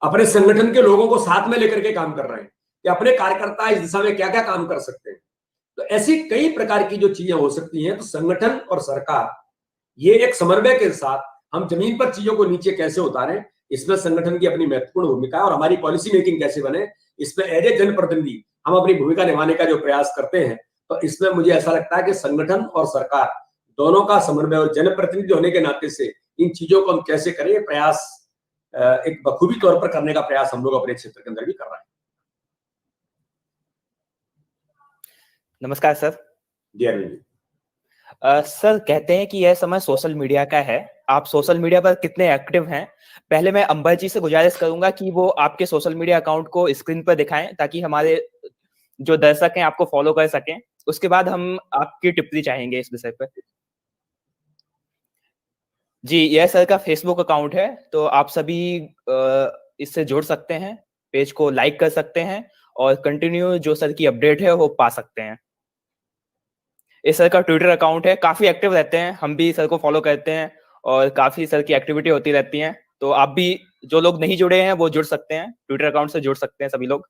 अपने संगठन के लोगों को साथ में लेकर के काम कर रहे हैं कि अपने कार्यकर्ता इस दिशा में क्या क्या काम कर सकते हैं। तो ऐसी कई प्रकार की जो चीजें हो सकती हैं, तो संगठन और सरकार ये एक समन्वय के साथ हम जमीन पर चीजों को नीचे कैसे उतारें, इसमें संगठन की अपनी महत्वपूर्ण भूमिका है। और हमारी पॉलिसी मेकिंग कैसे बने, इसमें एज ए जनप्रतिनिधि हम अपनी भूमिका निभाने का जो प्रयास करते हैं, तो इसमें मुझे ऐसा लगता है कि संगठन और सरकार दोनों का समन्वय, और जनप्रतिनिधि होने के नाते से इन चीजों को हम कैसे करें, ये प्रयास एक बखूबी तौर पर करने का प्रयास हम लोग अपने क्षेत्र के अंदर भी कर रहे हैं। नमस्कार सर। जी अरविंद जी। सर, कहते हैं कि यह समय सोशल मीडिया का है। आप सोशल मीडिया पर कितने एक्टिव हैं? पहले मैं अंबर जी से गुजारिश करूंगा कि वो आपके सोशल मीडिया अकाउंट को स्क्रीन पर दिखाएं, ताकि हमारे जो दर्शक हैं आपको फॉलो कर सकें। उसके बाद हम आपकी टिप्पणी चाहेंगे इस विषय पर। जी, यह सर का फेसबुक अकाउंट है, तो आप सभी इससे जुड़ सकते हैं, पेज को लाइक कर सकते हैं और कंटिन्यू जो सर की अपडेट है वो पा सकते हैं। इस सर का ट्विटर अकाउंट है, काफी एक्टिव रहते हैं, हम भी सर को फॉलो करते हैं और काफी सर की एक्टिविटी होती रहती है। तो आप भी, जो लोग नहीं जुड़े हैं वो जुड़ सकते हैं, ट्विटर अकाउंट से जुड़ सकते हैं सभी लोग।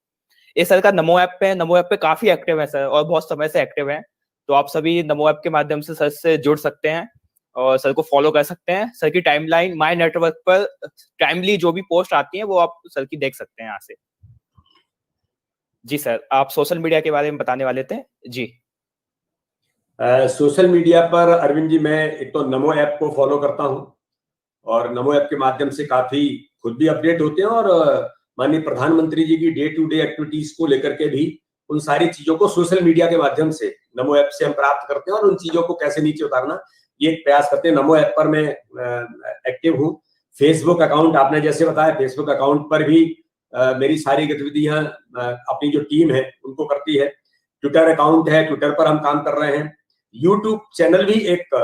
इस सर का नमो ऐप पे काफी एक्टिव है सर, और बहुत समय से एक्टिव है। तो आप सभी नमो ऐप के माध्यम से सर से जुड़ सकते हैं और सर को फॉलो कर सकते हैं। सर की टाइमलाइन माय नेटवर्क पर टाइमली जो भी पोस्ट आती है वो आप सर की देख सकते हैं यहाँ से। जी सर, आप सोशल मीडिया के बारे में बताने वाले थे। जी सोशल मीडिया पर अरविंद जी मैं एक तो नमो ऐप को फॉलो करता हूं, और नमो ऐप के माध्यम से काफी खुद भी अपडेट होते हैं, और माननीय प्रधानमंत्री जी की डे टू डे एक्टिविटीज को लेकर के भी उन सारी चीजों को सोशल मीडिया के माध्यम से नमो ऐप से हम प्राप्त करते हैं, और उन चीजों को कैसे नीचे उतारना ये एक प्रयास करते हैं। नमो ऐप पर मैं एक्टिव हूँ। फेसबुक अकाउंट आपने जैसे बताया, फेसबुक अकाउंट पर भी मेरी सारी गतिविधियां अपनी जो टीम है उनको करती है। ट्विटर अकाउंट है, ट्विटर पर हम काम कर रहे हैं। यूट्यूब चैनल भी एक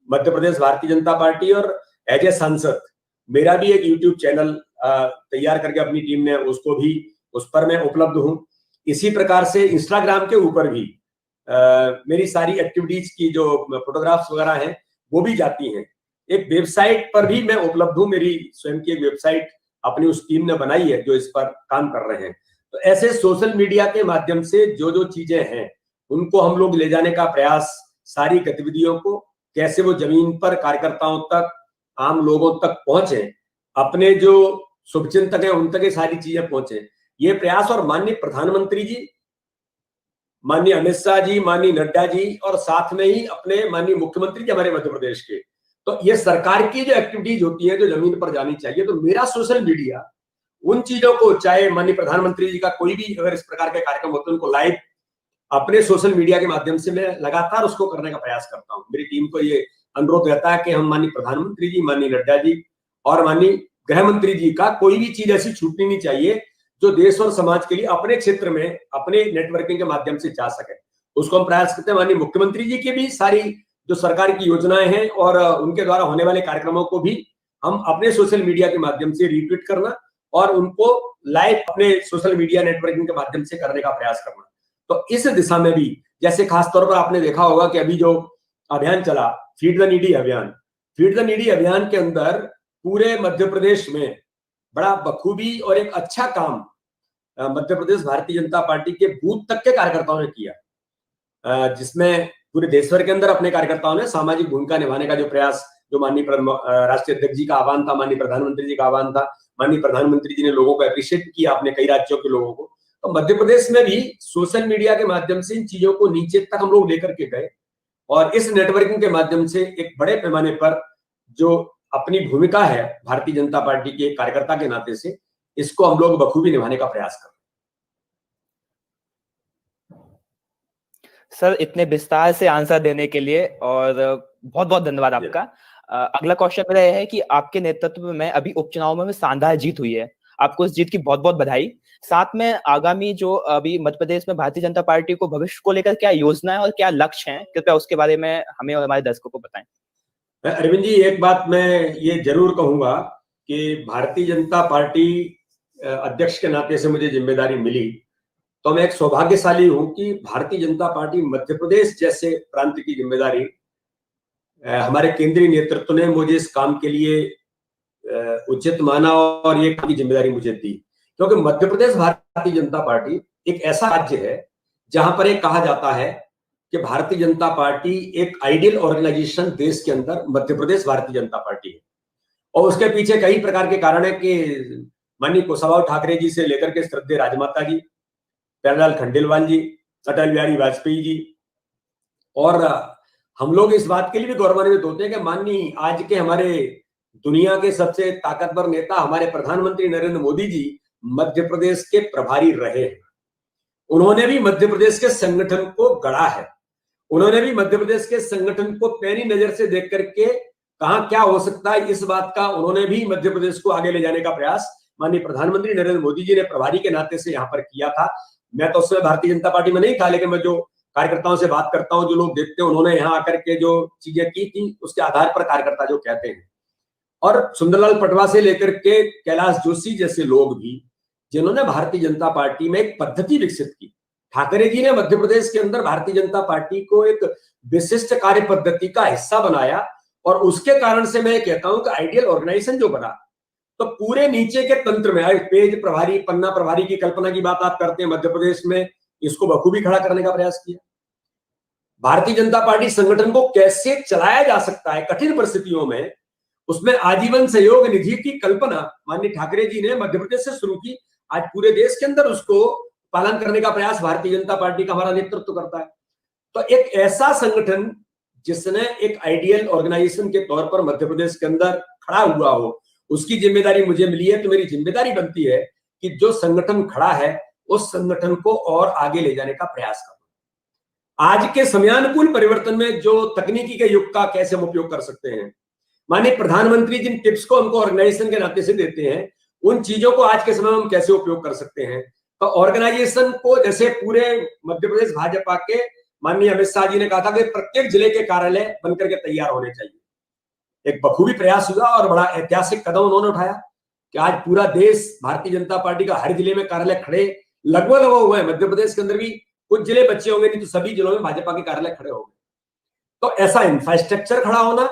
मध्य प्रदेश भारतीय जनता पार्टी, और एज ए सांसद मेरा भी एक यूट्यूब चैनल तैयार करके अपनी टीम ने उसको भी, उस पर मैं उपलब्ध हूँ। इसी प्रकार से इंस्टाग्राम के ऊपर भी मेरी सारी एक्टिविटीज की जो फोटोग्राफ्स वगैरह हैं वो भी जाती हैं। एक वेबसाइट पर भी मैं उपलब्ध हूँ, मेरी स्वयं की एक वेबसाइट अपनी उस टीम ने बनाई है जो इस पर काम कर रहे हैं। तो ऐसे सोशल मीडिया के माध्यम से जो जो चीजें हैं उनको हम लोग ले जाने का प्रयास, सारी गतिविधियों को कैसे वो जमीन पर कार्यकर्ताओं तक, आम लोगों तक पहुंचे, अपने जो शुभचिंतक हैं उन तक ये सारी चीजें पहुंचे, ये प्रयास। और माननीय प्रधानमंत्री जी, माननीय अमित शाह जी, माननीय नड्डा जी और साथ में ही अपने माननीय मुख्यमंत्री जी हमारे मध्य प्रदेश के, तो ये सरकार की जो एक्टिविटीज होती है जो जमीन पर जानी चाहिए, तो मेरा सोशल मीडिया उन चीजों को, चाहे माननीय प्रधानमंत्री जी का कोई भी अगर इस प्रकार के कार्यक्रम होते हैं उनको लाइव अपने सोशल मीडिया के माध्यम से मैं लगातार उसको करने का प्रयास करता हूं। मेरी टीम को ये अनुरोध रहता है कि हम माननीय प्रधानमंत्री जी, माननीय नड्डा जी और माननीय गृह मंत्री जी का कोई भी चीज ऐसी छूटनी नहीं चाहिए जो देश और समाज के लिए अपने क्षेत्र में अपने नेटवर्किंग के माध्यम से जा सके, उसको हम प्रयास करते हैं। माननीय मुख्यमंत्री जी की भी सारी जो सरकार की योजनाएं हैं और उनके द्वारा होने वाले कार्यक्रमों को भी हम अपने सोशल मीडिया के माध्यम से रीट्वीट करना और उनको लाइव अपने सोशल मीडिया नेटवर्किंग के माध्यम से करने का प्रयास करना। तो इस दिशा में भी, जैसे खासतौर पर आपने देखा होगा कि अभी जो अभियान चला फीड द नीडी अभियान, फीड द नीडी अभियान के अंदर पूरे मध्य प्रदेश में बड़ा बखूबी और एक अच्छा काम मध्य प्रदेश भारतीय जनता पार्टी के बूथ तक के कार्यकर्ताओं ने किया, जिसमें पूरे देश भर के अंदर अपने कार्यकर्ताओं ने सामाजिक भूमिका निभाने का जो प्रयास, जो माननीय राष्ट्रीय अध्यक्ष जी का आह्वान था, माननीय प्रधानमंत्री जी का आह्वान था, माननीय प्रधानमंत्री जी ने लोगों को अप्रिशिएट किया, अपने कई राज्यों के लोगों को। तो मध्य प्रदेश में भी सोशल मीडिया के माध्यम से इन चीजों को नीचे तक हम लोग लेकर के गए और इस नेटवर्किंग के माध्यम से एक बड़े पैमाने पर जो अपनी भूमिका है भारतीय जनता पार्टी के कार्यकर्ता के नाते से, इसको हम लोग बखूबी निभाने का प्रयास कर रहे हैं। सर, इतने विस्तार से आंसर देने के लिए और बहुत बहुत धन्यवाद आपका। अगला क्वेश्चन मेरा यह है कि आपके नेतृत्व में अभी उपचुनाव में शानदार जीत हुई है, आपको इस जीत की बहुत बहुत बधाई। साथ में आगामी जो अभी मध्य प्रदेश में भारतीय जनता पार्टी को भविष्य को लेकर क्या योजना है और क्या लक्ष्य हैं, कृपया उसके बारे में हमें और हमारे दर्शकों को बताएं। अरविंद जी, एक बात मैं ये जरूर कहूंगा कि भारतीय जनता पार्टी अध्यक्ष के नाते से मुझे जिम्मेदारी मिली, तो मैं एक सौभाग्यशाली हूं कि भारतीय जनता पार्टी मध्य प्रदेश जैसे प्रांत की जिम्मेदारी हमारे केंद्रीय नेतृत्व ने मुझे इस काम के लिए उचित माना और ये की जिम्मेदारी मुझे दी, क्योंकि मध्य प्रदेश भारतीय जनता पार्टी एक ऐसा राज्य है जहां पर एक कहा जाता है कि भारतीय जनता पार्टी एक आइडियल ऑर्गेनाइजेशन देश के अंदर मध्य प्रदेश भारतीय जनता पार्टी है। और उसके पीछे कई प्रकार के कारण है कि माननीय कुशाभाऊ ठाकरे जी से लेकर के श्रद्धेय राजमाता जी, प्यारेलाल खंडेलवाल जी, अटल बिहारी वाजपेयी जी, और हम लोग इस बात के लिए भी गौरवान्वित होते हैं कि माननीय आज के हमारे दुनिया के सबसे ताकतवर नेता हमारे प्रधानमंत्री नरेंद्र मोदी जी मध्य प्रदेश के प्रभारी रहे हैं। उन्होंने भी मध्य प्रदेश के संगठन को गढ़ा है, उन्होंने भी मध्य प्रदेश के संगठन को पैनी नजर से देख करके कहां क्या हो सकता है, इस बात का उन्होंने भी मध्य प्रदेश को आगे ले जाने का प्रयास माननीय प्रधानमंत्री नरेंद्र मोदी जी ने प्रभारी के नाते से यहाँ पर किया था। मैं तो उस समय भारतीय जनता पार्टी में नहीं था, लेकिन मैं जो कार्यकर्ताओं से बात करता हूं, जो लोग देखते हैं, उन्होंने यहाँ आकर के जो चीजें की थी उसके आधार पर कार्यकर्ता जो कहते हैं। और सुंदरलाल पटवा से लेकर के कैलाश जोशी जैसे लोग भी, जिन्होंने भारतीय जनता पार्टी में एक पद्धति विकसित की। ठाकरे जी ने मध्य प्रदेश के अंदर भारतीय जनता पार्टी को एक विशिष्ट कार्य पद्धति का हिस्सा बनाया और उसके कारण से मैं कहता हूं कि आइडियल ऑर्गेनाइजेशन जो बना, तो पूरे नीचे के तंत्र में पेज प्रभारी, पन्ना प्रभारी की कल्पना की बात आप करते हैं, मध्य प्रदेश में इसको बखूबी खड़ा करने का प्रयास किया। भारतीय जनता पार्टी संगठन को कैसे चलाया जा सकता है कठिन परिस्थितियों में, उसमें आजीवन सहयोग निधि की कल्पना माननीय ठाकरे जी ने मध्य प्रदेश से शुरू की। आज पूरे देश के अंदर उसको पालन करने का प्रयास भारतीय जनता पार्टी का हमारा नेतृत्व करता है। तो एक ऐसा संगठन जिसने एक आइडियल ऑर्गेनाइजेशन के तौर पर मध्य प्रदेश के अंदर खड़ा हुआ हो, उसकी जिम्मेदारी मुझे मिली है। तो मेरी जिम्मेदारी बनती है कि जो संगठन खड़ा है उस संगठन को और आगे ले जाने का प्रयास करूं। आज के समयानुकूल परिवर्तन में जो तकनीकी के युग का कैसे हम उपयोग कर सकते हैं, माननीय प्रधानमंत्री जिन टिप्स को हमको ऑर्गेनाइजेशन के नाते से देते हैं, उन चीजों को आज के समय में हम कैसे उपयोग कर सकते हैं। तो ऑर्गेनाइजेशन को जैसे पूरे मध्य प्रदेश भाजपा के माननीय अमित शाह जी ने कहा था कि प्रत्येक जिले के कार्यालय बनकर के तैयार होने चाहिए। एक बखूबी प्रयास हुआ और बड़ा ऐतिहासिक कदम उन्होंने उठाया कि आज पूरा देश भारतीय जनता पार्टी का हर जिले में कार्यालय खड़े लगभग हुए हैं। मध्य प्रदेश के अंदर भी कुछ जिले बचे होंगे, नहीं तो सभी जिलों में भाजपा के कार्यालय खड़े होंगे। तो ऐसा इंफ्रास्ट्रक्चर खड़ा होना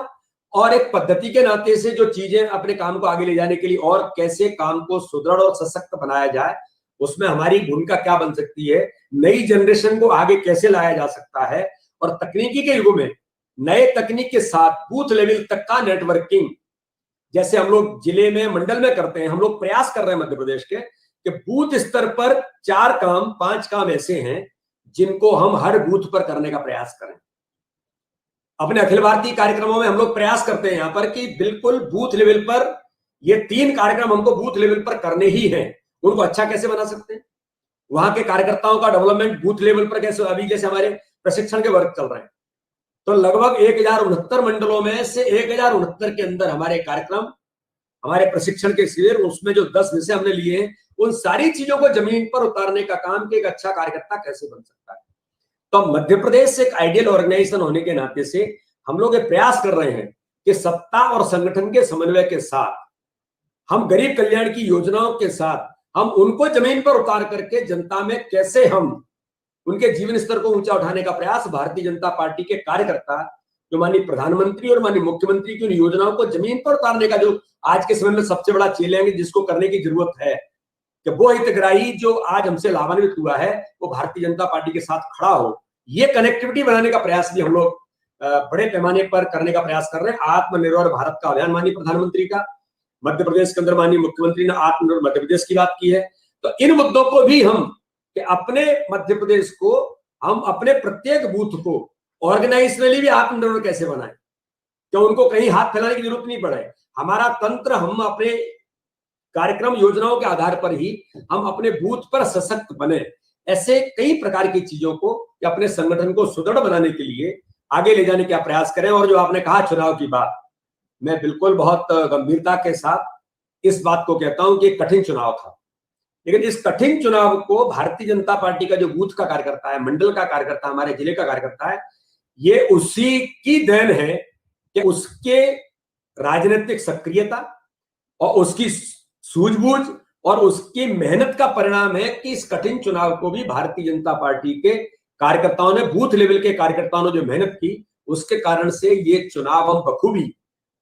और एक पद्धति के नाते से जो चीजें अपने काम को आगे ले जाने के लिए और कैसे काम को सुदृढ़ और सशक्त बनाया जाए, उसमें हमारी भूमिका क्या बन सकती है, नई जनरेशन को आगे कैसे लाया जा सकता है, और तकनीकी के युग में नए तकनीक के साथ बूथ लेवल तक का नेटवर्किंग जैसे हम लोग जिले में मंडल में करते हैं, हम लोग प्रयास कर रहे हैं मध्य प्रदेश के कि बूथ स्तर पर 5 काम ऐसे हैं जिनको हम हर बूथ पर करने का प्रयास करें। अपने अखिल भारतीय कार्यक्रमों में हम लोग प्रयास करते हैं यहाँ पर कि बिल्कुल बूथ लेवल पर ये 3 कार्यक्रम हमको बूथ लेवल पर करने ही हैं। उनको अच्छा कैसे बना सकते हैं, वहां के कार्यकर्ताओं का डेवलपमेंट बूथ लेवल पर कैसे, अभी जैसे हमारे प्रशिक्षण के वर्ग चल रहे हैं तो लगभग 1069 मंडलों में से 1069 के अंदर हमारे कार्यक्रम, हमारे प्रशिक्षण के शिविर, उसमें जो 10 विषय हमने लिए हैं, उन सारी चीजों को जमीन पर उतारने का काम कि एक अच्छा कार्यकर्ता कैसे बन सकता है। तो मध्य प्रदेश एक आइडियल ऑर्गेनाइजेशन होने के नाते से हम लोग ये प्रयास कर रहे हैं कि सत्ता और संगठन के समन्वय के साथ हम गरीब कल्याण की योजनाओं के साथ हम उनको जमीन पर उतार करके जनता में कैसे हम उनके जीवन स्तर को ऊंचा उठाने का प्रयास भारतीय जनता पार्टी के कार्यकर्ता, जो माननीय प्रधानमंत्री और माननीय मुख्यमंत्री की उन योजनाओं को जमीन पर उतारने का जो आज के समय में सबसे बड़ा चैलेंज जिसको करने की जरूरत है कि वो हितग्राही जो आज हमसे लाभान्वित हुआ है वो भारतीय जनता पार्टी के साथ खड़ा हो, ये कनेक्टिविटी बनाने का प्रयास भी हम लोग बड़े पैमाने पर करने का प्रयास कर रहे हैं। आत्मनिर्भर भारत का अभियान माननीय प्रधानमंत्री का, मध्य प्रदेश के अंदर माननीय मुख्यमंत्री ने आत्मनिर्भर मध्य प्रदेश की बात की है। तो इन मुद्दों को भी हम कि अपने मध्य प्रदेश को, हम अपने प्रत्येक बूथ को ऑर्गेनाइजेशनली भी आत्मनिर्भर कैसे बनाएं, क्या उनको कहीं हाथ फैलाने की जरूरत नहीं पड़े। हमारा तंत्र, हम अपने कार्यक्रम योजनाओं के आधार पर ही हम अपने बूथ पर सशक्त बने। ऐसे कई प्रकार की चीजों को या अपने संगठन को सुदृढ़ बनाने के लिए आगे ले जाने का प्रयास करें। और जो आपने कहा चुनाव की बात, मैं बिल्कुल बहुत गंभीरता के साथ इस बात को कहता हूं कि एक कठिन चुनाव था, लेकिन इस कठिन चुनाव को भारतीय जनता पार्टी का जो बूथ का कार्यकर्ता है, मंडल का कार्यकर्ता, हमारे जिले का कार्यकर्ता है, ये उसी की देन है कि उसके राजनीतिक सक्रियता और उसकी सूझबूझ और उसकी मेहनत का परिणाम है कि इस कठिन चुनाव को भी भारतीय जनता पार्टी के कार्यकर्ताओं ने, बूथ लेवल के कार्यकर्ताओं ने जो मेहनत की, उसके कारण से ये चुनाव हम बखूबी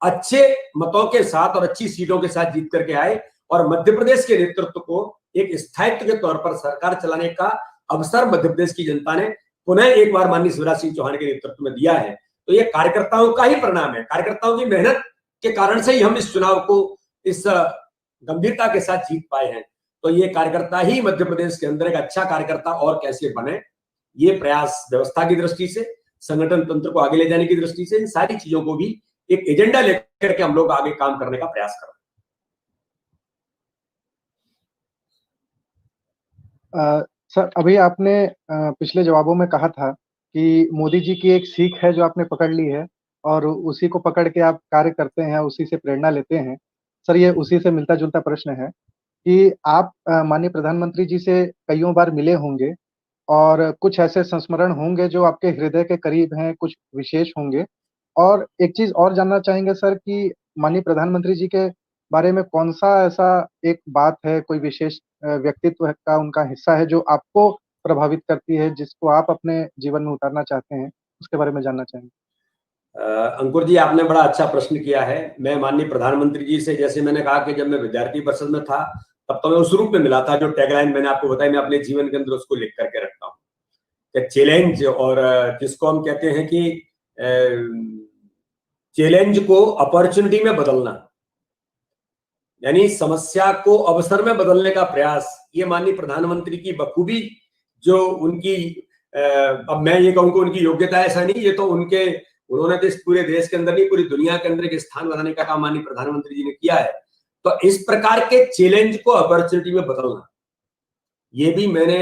अच्छे मतों के साथ और अच्छी सीटों के साथ जीत करके आए और मध्य प्रदेश के नेतृत्व को एक स्थायित्व के तौर पर सरकार चलाने का अवसर मध्य प्रदेश की जनता ने पुनः एक बार माननीय शिवराज सिंह चौहान के नेतृत्व में दिया है। तो ये कार्यकर्ताओं का ही परिणाम है, कार्यकर्ताओं की मेहनत के कारण से ही हम इस चुनाव को इस गंभीरता के साथ जीत पाए हैं। तो ये कार्यकर्ता ही मध्य प्रदेश के अंदर एक अच्छा कार्यकर्ता और कैसे बने, ये प्रयास व्यवस्था की दृष्टि से, संगठन तंत्र को आगे ले जाने की दृष्टि से, इन सारी चीजों को भी एक एजेंडा लेकर के हम लोग आगे काम करने का प्रयास कर रहे हैं। सर, अभी आपने पिछले जवाबों में कहा था कि मोदी जी की एक सीख है जो आपने पकड़ ली है और उसी को पकड़ के आप कार्य करते हैं, उसी से प्रेरणा लेते हैं। सर, ये उसी से मिलता जुलता प्रश्न है कि आप माननीय प्रधानमंत्री जी से कईयों बार मिले होंगे और कुछ ऐसे संस्मरण होंगे जो आपके हृदय के करीब हैं, कुछ विशेष होंगे। और एक चीज और जानना चाहेंगे सर कि माननीय प्रधानमंत्री जी के बारे में कौन सा ऐसा एक बात है, कोई विशेष व्यक्तित्व का उनका हिस्सा है जो आपको प्रभावित करती है, जिसको आप अपने जीवन में उतारना चाहते हैं, उसके बारे में जानना चाहेंगे। अंकुर जी, आपने बड़ा अच्छा प्रश्न किया है। मैं माननीय प्रधानमंत्री जी से, जैसे मैंने कहा कि जब मैं विद्यार्थी परिषद में था तब तो मैं उस रूप में मिला था जो टैगलाइन मैंने आपको बताई, मैं अपने जीवन के अंदर उसको लिख करके रखता हूँ कि चैलेंज, और जिसको हम कहते हैं कि चैलेंज को अपॉर्चुनिटी में बदलना, यानी समस्या को अवसर में बदलने का प्रयास, ये माननीय प्रधानमंत्री की बखूबी जो उनकी, अब मैं ये कहूँ कि उनकी योग्यता ऐसा नहीं, ये तो उन्होंने तो इस पूरे देश के अंदर नहीं, पूरी दुनिया के अंदर एक स्थान बनाने का काम माननीय प्रधानमंत्री जी ने किया है। तो इस प्रकार के चैलेंज को अपॉर्चुनिटी में बदलना, ये भी मैंने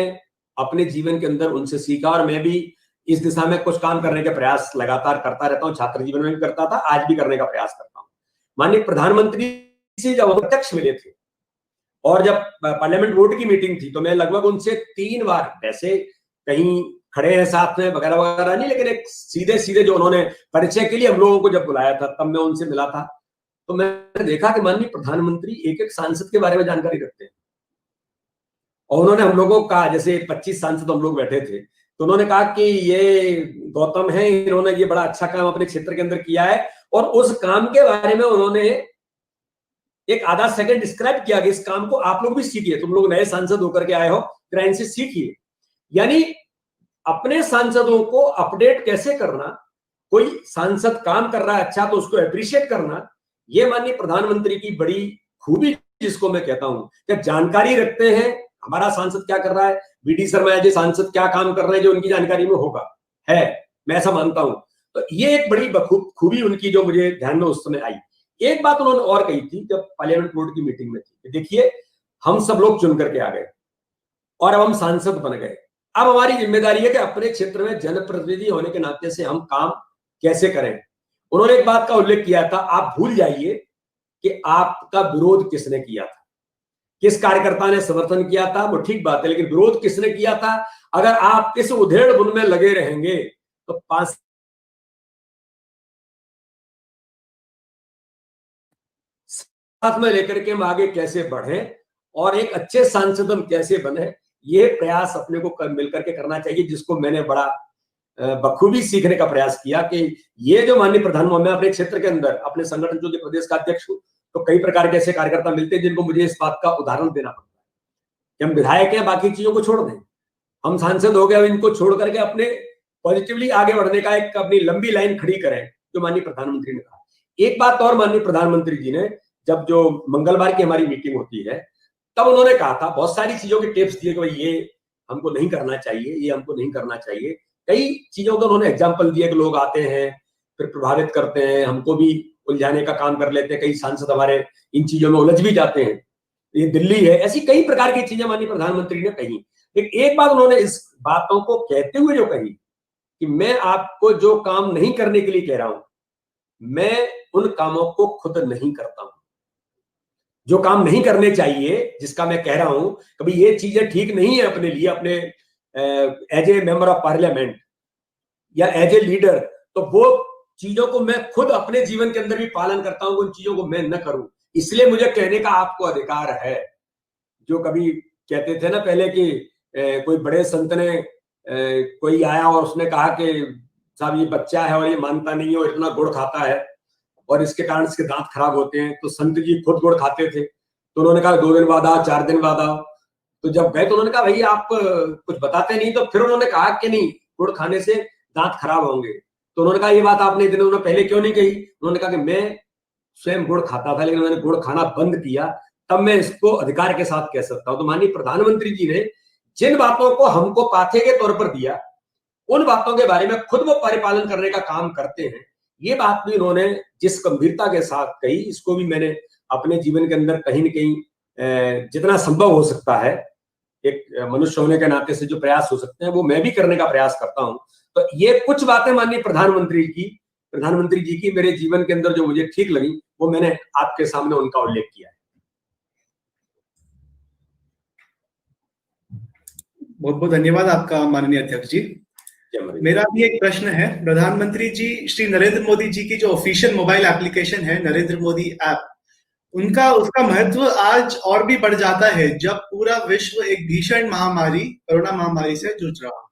अपने जीवन के अंदर उनसे सीखा और मैं भी इस दिशा में कुछ काम करने के प्रयास लगातार करता रहता हूँ। छात्र जीवन में भी करता था, आज भी करने का प्रयास करता हूँ। माननीय प्रधानमंत्री से जब हम प्रत्यक्ष मिले थे और जब पार्लियामेंट वोट की मीटिंग थी तो मैं लगभग उनसे 3 बार, वैसे कहीं खड़े हैं साथ में वगैरह वगैरह नहीं, लेकिन एक सीधे जो उन्होंने परिचय के लिए हम लोगों को जब बुलाया था तब मैं उनसे मिला था। तो मैंने देखा कि माननीय प्रधानमंत्री एक सांसद के बारे में जानकारी रखते हैं और उन्होंने हम लोगों का, जैसे 25 सांसद हम लोग बैठे थे, तो उन्होंने कहा कि ये गौतम है, इन्होंने ये बड़ा अच्छा काम अपने क्षेत्र के अंदर किया है और उस काम के बारे में उन्होंने एक आधा सेकंड डिस्क्राइब किया कि इस काम को आप लोग भी सीखिए, तुम लोग नए सांसद होकर के आए हो, जरा इनसे सीखिए। यानी अपने सांसदों को अपडेट कैसे करना, कोई सांसद काम कर रहा है अच्छा तो उसको अप्रिशिएट करना, ये माननीय प्रधानमंत्री की बड़ी खूबी जिसको मैं कहता हूं, जब जानकारी रखते हैं हमारा सांसद क्या कर रहा है, बीडी शर्मा जी सांसद क्या काम कर रहे हैं जो उनकी जानकारी में होगा, है, मैं ऐसा मानता हूं। तो ये एक बड़ी खूबी उनकी जो मुझे ध्यान में उस समय आई। एक बात उन्होंने और कही थी जब पार्लियामेंट बोर्ड की मीटिंग में थी, देखिए हम सब लोग चुन करके आ गए और अब हम सांसद बन गए, अब हमारी जिम्मेदारी है कि अपने क्षेत्र में जनप्रतिनिधि होने के नाते से हम काम कैसे करें। उन्होंने एक बात का उल्लेख किया था, आप भूल जाइए कि आपका विरोध किसने किया था, किस कार्यकर्ता ने समर्थन किया था, वो ठीक बात है, लेकिन विरोध किसने किया था। अगर आप इस उधेड़ बुन में लगे रहेंगे तो 5 साथ में लेकर के हम आगे कैसे बढ़े और एक अच्छे सांसद हम कैसे बने, ये प्रयास अपने को मिलकर के करना चाहिए, जिसको मैंने बड़ा बखूबी सीखने का प्रयास किया कि ये जो माननीय प्रधानमंत्री, मैं अपने क्षेत्र के अंदर अपने संगठन जो के प्रदेश का अध्यक्ष हूं, तो कई प्रकार के ऐसे कार्यकर्ता मिलते हैं जिनको मुझे इस बात का उदाहरण देना पड़ता है कि हम विधायक हैं, बाकी चीजों को छोड़ दें, हम सांसद हो गए, अब इनको छोड़ करके अपने पॉजिटिवली आगे बढ़ने का एक अपनी लंबी लाइन खड़ी करें, जो माननीय प्रधानमंत्री ने कहा। एक बात और माननीय प्रधानमंत्री जी ने, जब जो मंगलवार की हमारी मीटिंग होती है तब उन्होंने कहा था, बहुत सारी चीजों के टिप्स दिए कि भाई ये हमको नहीं करना चाहिए, ये हमको नहीं करना चाहिए, कई चीजों का उन्होंने एग्जाम्पल दिए कि लोग आते हैं फिर प्रभावित करते हैं, हमको भी उलझाने का काम कर लेते हैं, कई सांसद हमारे इन चीजों में उलझ भी जाते हैं, ये दिल्ली है, ऐसी कई प्रकार की चीजें माननीय प्रधानमंत्री ने कही। लेकिन एक बात उन्होंने इस बातों को कहते हुए जो कही कि मैं आपको जो काम नहीं करने के लिए कह रहा हूं, मैं उन कामों को खुद नहीं करता हूं, जो काम नहीं करने चाहिए, जिसका मैं कह रहा हूं कभी ये चीजें ठीक नहीं है अपने लिए, अपने as a member of parliament या एज ए लीडर, तो वो चीजों को मैं खुद अपने जीवन के अंदर भी पालन करता हूं, उन चीजों को मैं न करूं, इसलिए मुझे कहने का आपको अधिकार है। जो कभी कहते थे ना पहले कि कोई बड़े संत ने कोई आया और उसने कहा कि साहब ये बच्चा है और ये मानता नहीं है और इतना गुड़ खाता है और इसके कारण इसके दांत खराब होते हैं, तो संत जी खुद गुड़ खाते थे, तो उन्होंने कहा 2 दिन बाद आओ, 4 दिन बाद आओ, तो जब गए तो उन्होंने कहा भाई आप कुछ बताते नहीं, तो फिर उन्होंने कहा कि नहीं गुड़ खाने से दांत खराब होंगे, तो उन्होंने कहा ये बात आपने इतने दिनों पहले क्यों नहीं कही। उन्होंने कहा कि मैं स्वयं गुड़ खाता था लेकिन मैंने गुड़ खाना बंद किया, तब मैं इसको अधिकार के साथ कह सकता हूं। तो माननीय प्रधानमंत्री जी ने जिन बातों को हमको पाथे के तौर पर दिया, उन बातों के बारे में खुद वो परिपालन करने का काम करते हैं, ये बात भी उन्होंने जिस गंभीरता के साथ कही, इसको भी मैंने अपने जीवन के अंदर कहीं न कहीं जितना संभव हो सकता है, एक मनुष्य होने के नाते से जो प्रयास हो सकते हैं वो मैं भी करने का प्रयास करता हूं। तो ये कुछ बातें माननीय प्रधानमंत्री जी की मेरे जीवन के अंदर जो मुझे ठीक लगी, वो मैंने आपके सामने उनका उल्लेख किया है। बहुत बहुत धन्यवाद आपका माननीय अध्यक्ष जी। मेरा भी एक प्रश्न है, प्रधानमंत्री जी श्री नरेंद्र मोदी जी की जो ऑफिशियल मोबाइल एप्लीकेशन है नरेंद्र मोदी ऐप, उसका महत्व आज और भी बढ़ जाता है जब पूरा विश्व एक भीषण महामारी कोरोना महामारी से जूझ रहा है।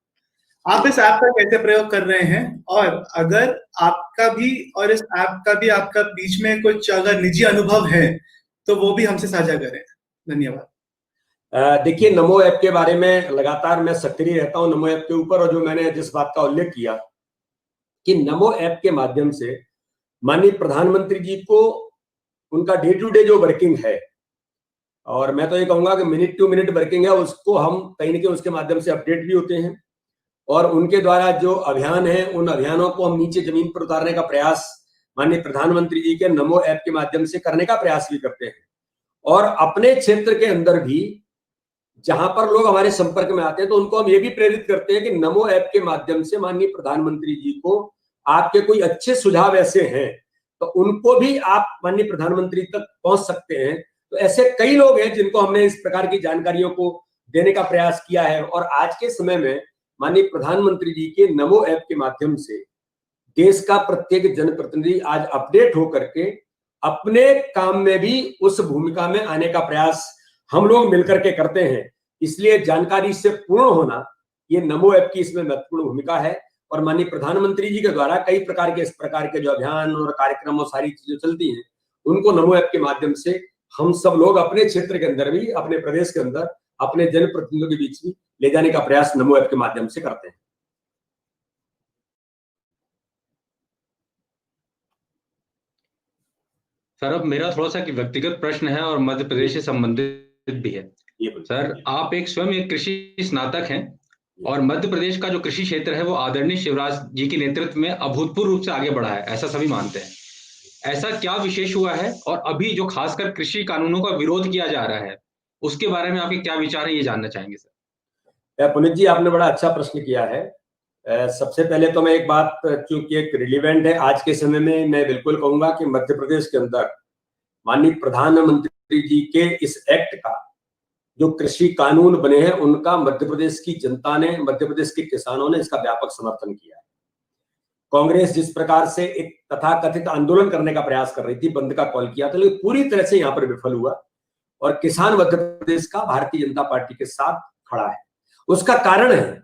आप इस ऐप का कैसे प्रयोग कर रहे हैं, और अगर आपका भी और इस ऐप का भी आपका बीच में कुछ अगर निजी अनुभव है तो वो भी हमसे साझा करें। धन्यवाद। देखिए, नमो ऐप के बारे में लगातार मैं सक्रिय रहता हूं नमो ऐप के ऊपर, और जो मैंने जिस बात का उल्लेख किया कि नमो ऐप के माध्यम से माननीय प्रधानमंत्री जी को उनका डे टू डे जो वर्किंग है, और मैं तो ये कहूंगा कि मिनट टू मिनट वर्किंग है, उसको हम कहीं न कहीं उसके माध्यम से अपडेट भी होते हैं, और उनके द्वारा जो अभियान है उन अभियानों को हम नीचे जमीन पर उतारने का प्रयास माननीय प्रधानमंत्री जी के नमो ऐप के माध्यम से करने का प्रयास भी करते हैं। और अपने क्षेत्र के अंदर भी जहां पर लोग हमारे संपर्क में आते हैं तो उनको हम ये भी प्रेरित करते हैं कि नमो ऐप के माध्यम से माननीय प्रधानमंत्री जी को आपके कोई अच्छे सुझाव ऐसे हैं तो उनको भी आप माननीय प्रधानमंत्री तक पहुंच सकते हैं। तो ऐसे कई लोग हैं जिनको हमने इस प्रकार की जानकारियों को देने का प्रयास किया है, और आज के समय में माननीय प्रधानमंत्री जी के नमो ऐप के माध्यम से देश का प्रत्येक जनप्रतिनिधि आज अपडेट होकर के अपने काम में भी उस भूमिका में आने का प्रयास हम लोग मिलकर के करते हैं। इसलिए जानकारी से पूर्ण होना, ये नमो ऐप की इसमें महत्वपूर्ण भूमिका है, और माननीय प्रधानमंत्री जी के द्वारा कई प्रकार के इस प्रकार के जो अभियान और कार्यक्रम और सारी चीजें चलती हैं, उनको नमो ऐप के माध्यम से हम सब लोग अपने क्षेत्र के अंदर भी, अपने प्रदेश के अंदर, अपने जनप्रतिनिधियों के बीच भी ले जाने का प्रयास नमो ऐप के माध्यम से करते हैं। सर, अब मेरा थोड़ा सा व्यक्तिगत प्रश्न है और मध्य प्रदेश से संबंधित भी है। सर, आप स्वयं एक कृषि स्नातक हैं और मध्य प्रदेश का जो कृषि क्षेत्र है वो आदरणीय शिवराज जी के नेतृत्व में अभूतपूर्व रूप से आगे बढ़ा है, ऐसा सभी मानते हैं। ऐसा क्या विशेष हुआ है और अभी जो खासकर कृषि कानूनों का विरोध किया जा रहा है उसके बारे में आपके क्या विचार है, ये जानना चाहेंगे सर। पुनीत जी, आपने बड़ा अच्छा प्रश्न किया है। सबसे पहले तो मैं एक बात, चूंकि एक रिलीवेंट है आज के समय में, मैं बिल्कुल कहूंगा कि मध्य प्रदेश के अंदर माननीय प्रधानमंत्री जी के इस एक्ट का, जो कृषि कानून बने हैं उनका मध्य प्रदेश की जनता ने, मध्य प्रदेश के किसानों ने इसका व्यापक समर्थन किया है। कांग्रेस जिस प्रकार से एक तथाकथित आंदोलन करने का प्रयास कर रही थी, बंद का कॉल किया था, लेकिन पूरी तरह से यहाँ पर विफल हुआ और किसान मध्य प्रदेश का भारतीय जनता पार्टी के साथ खड़ा है। उसका कारण है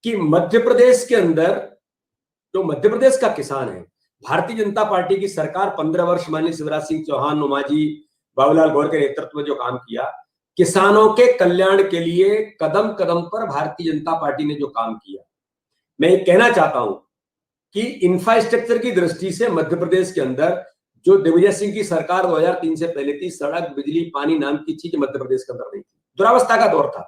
कि मध्य प्रदेश के अंदर जो मध्य प्रदेश का किसान है, भारतीय जनता पार्टी की सरकार 15 वर्ष माननीय शिवराज सिंह चौहान, उमाजी, बाबूलाल गौर के नेतृत्व में जो काम किया, किसानों के कल्याण के लिए कदम कदम पर भारतीय जनता पार्टी ने जो काम किया, मैं ये कहना चाहता हूं कि इंफ्रास्ट्रक्चर की दृष्टि से मध्य प्रदेश के अंदर जो दिग्विजय सिंह की सरकार 2003 से पहले थी, सड़क, बिजली, पानी नाम की चीज मध्य प्रदेश के अंदर नहीं थी, दुरावस्था का दौर था।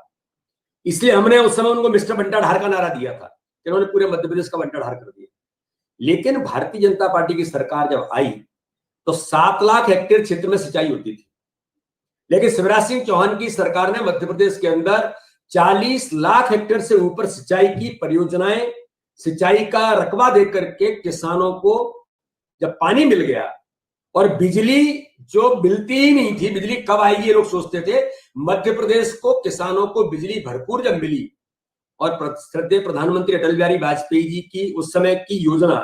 इसलिए हमने उस समय उनको मिस्टर बंटाढार का नारा दिया था, जिन्होंने पूरे मध्य प्रदेश का बंटाढार कर दिया। लेकिन भारतीय जनता पार्टी की सरकार जब आई तो 7 लाख हेक्टेयर क्षेत्र में सिंचाई होती थी, लेकिन शिवराज सिंह चौहान की सरकार ने मध्य प्रदेश के अंदर 40 लाख हेक्टेयर से ऊपर सिंचाई की परियोजनाएं, सिंचाई का रकबा देकर के किसानों को जब पानी मिल गया और बिजली जो मिलती ही नहीं थी, बिजली कब आएगी ये लोग सोचते थे, मध्य प्रदेश को किसानों को बिजली भरपूर जब मिली और श्रद्धेय प्रधानमंत्री अटल बिहारी वाजपेयी जी की उस समय की योजना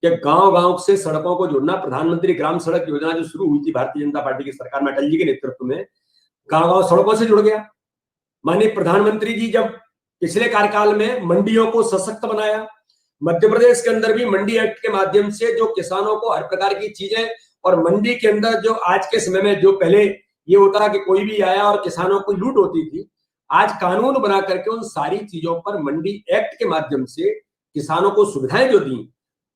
कि गांव गांव से सड़कों को जोड़ना, प्रधानमंत्री ग्राम सड़क योजना जो शुरू हुई थी भारतीय जनता पार्टी की सरकार में अटल जी के नेतृत्व में, गांव गांव सड़कों से जुड़ गया। माननीय प्रधानमंत्री जी जब पिछले कार्यकाल में मंडियों को सशक्त बनाया, मध्य प्रदेश के अंदर भी मंडी एक्ट के माध्यम से जो किसानों को हर प्रकार की चीजें, और मंडी के अंदर जो आज के समय में जो पहले ये होता था कि कोई भी आया और किसानों को लूट होती थी, आज कानून बना करके उन सारी चीजों पर मंडी एक्ट के माध्यम से किसानों को सुविधाएं जो दी,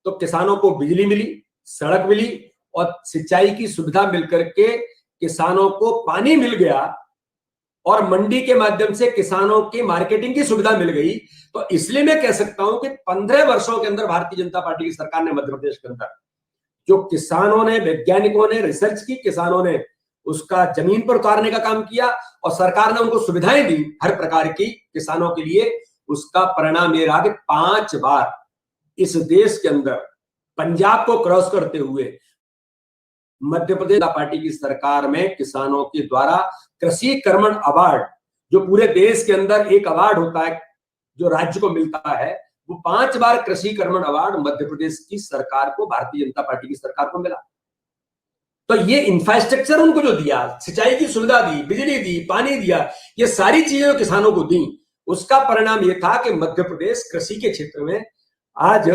तो किसानों को बिजली मिली, सड़क मिली और सिंचाई की सुविधा मिलकर के किसानों को पानी मिल गया और मंडी के माध्यम से किसानों की मार्केटिंग की सुविधा मिल गई। तो इसलिए मैं कह सकता हूं कि 15 वर्षों के अंदर भारतीय जनता पार्टी की सरकार ने मध्य प्रदेश के अंदर जो किसानों ने, वैज्ञानिकों ने रिसर्च की, किसानों ने उसका जमीन पर उतारने का काम किया और सरकार ने उनको सुविधाएं दी हर प्रकार की किसानों के लिए। उसका परिणाम ये रहा कि 5 बार इस देश के अंदर पंजाब को क्रॉस करते हुए मध्य प्रदेश पार्टी की सरकार में किसानों के द्वारा कृषि कर्मण अवार्ड, जो पूरे देश के अंदर एक अवार्ड होता है जो राज्य को मिलता है, वो 5 बार कृषि कर्मण अवार्ड मध्य प्रदेश की सरकार को, भारतीय जनता पार्टी की सरकार को मिला। तो ये इंफ्रास्ट्रक्चर उनको जो दिया, सिंचाई की सुविधा दी, बिजली दी, पानी दिया, ये सारी चीजें किसानों को दी, उसका परिणाम ये था कि मध्य प्रदेश कृषि के क्षेत्र में आज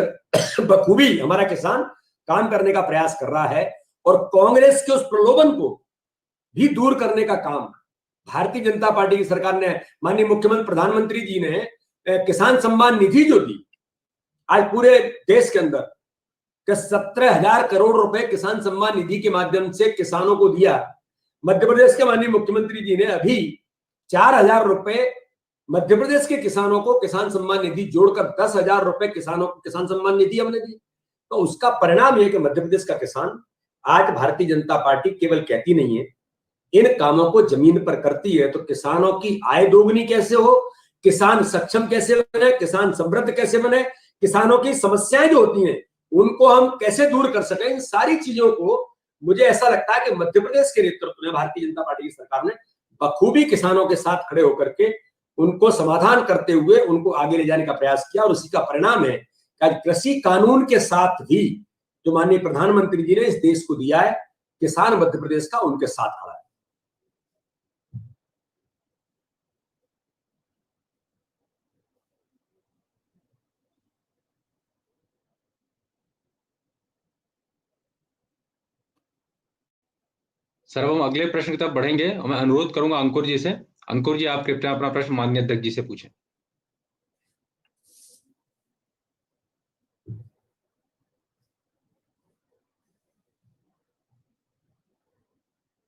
बखूबी हमारा किसान काम करने का प्रयास कर रहा है और कांग्रेस के उस प्रलोभन को भी दूर करने का काम भारतीय जनता पार्टी की सरकार ने, माननीय मुख्यमंत्री प्रधानमंत्री जी ने किसान सम्मान निधि जो दी, आज पूरे देश के अंदर 17,000 करोड़ रुपए किसान सम्मान निधि के माध्यम से किसानों को दिया। मध्य प्रदेश के माननीय मुख्यमंत्री जी ने अभी 4,000 रुपए मध्य प्रदेश के किसानों को किसान सम्मान निधि जोड़कर 10,000 रुपए किसानों को किसान सम्मान निधि हमने दी। तो उसका परिणाम यह कि मध्य प्रदेश का किसान आज भारतीय जनता पार्टी केवल कहती नहीं है, इन कामों को जमीन पर करती है। तो किसानों की आय दोगुनी कैसे हो, किसान सक्षम कैसे बने, किसान समृद्ध कैसे बने, किसानों की समस्याएं जो होती हैं उनको हम कैसे दूर कर सकें, इन सारी चीजों को मुझे ऐसा लगता है कि मध्य प्रदेश के नेतृत्व में भारतीय जनता पार्टी की सरकार ने बखूबी किसानों के साथ खड़े होकर के उनको समाधान करते हुए उनको आगे ले जाने का प्रयास किया और उसी का परिणाम है कि कृषि कानून के साथ भी जो माननीय प्रधानमंत्री जी ने इस देश को दिया है, किसान मध्य प्रदेश का उनके साथ खड़ा है। सर, हम अगले प्रश्न की तरफ बढ़ेंगे और मैं अनुरोध करूंगा अंकुर जी से। अंकुर जी, आप कृपया अपना प्रश्न माननीय अध्यक्ष जी से पूछें।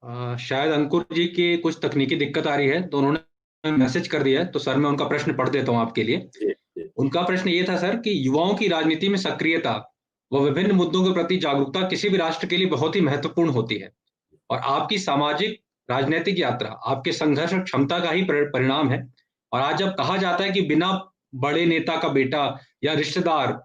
शायद अंकुर जी की कुछ तकनीकी दिक्कत आ रही है, तो उन्होंने मैसेज कर दिया है। तो सर मैं उनका प्रश्न पढ़ देता हूं आपके लिए। उनका प्रश्न ये था सर कि युवाओं की राजनीति में सक्रियता व विभिन्न मुद्दों के प्रति जागरूकता किसी भी राष्ट्र के लिए बहुत ही महत्वपूर्ण होती है, और आपकी सामाजिक राजनीतिक यात्रा आपके संघर्ष और क्षमता का ही परिणाम है। और आज जब कहा जाता है कि बिना बड़े नेता का बेटा या रिश्तेदार,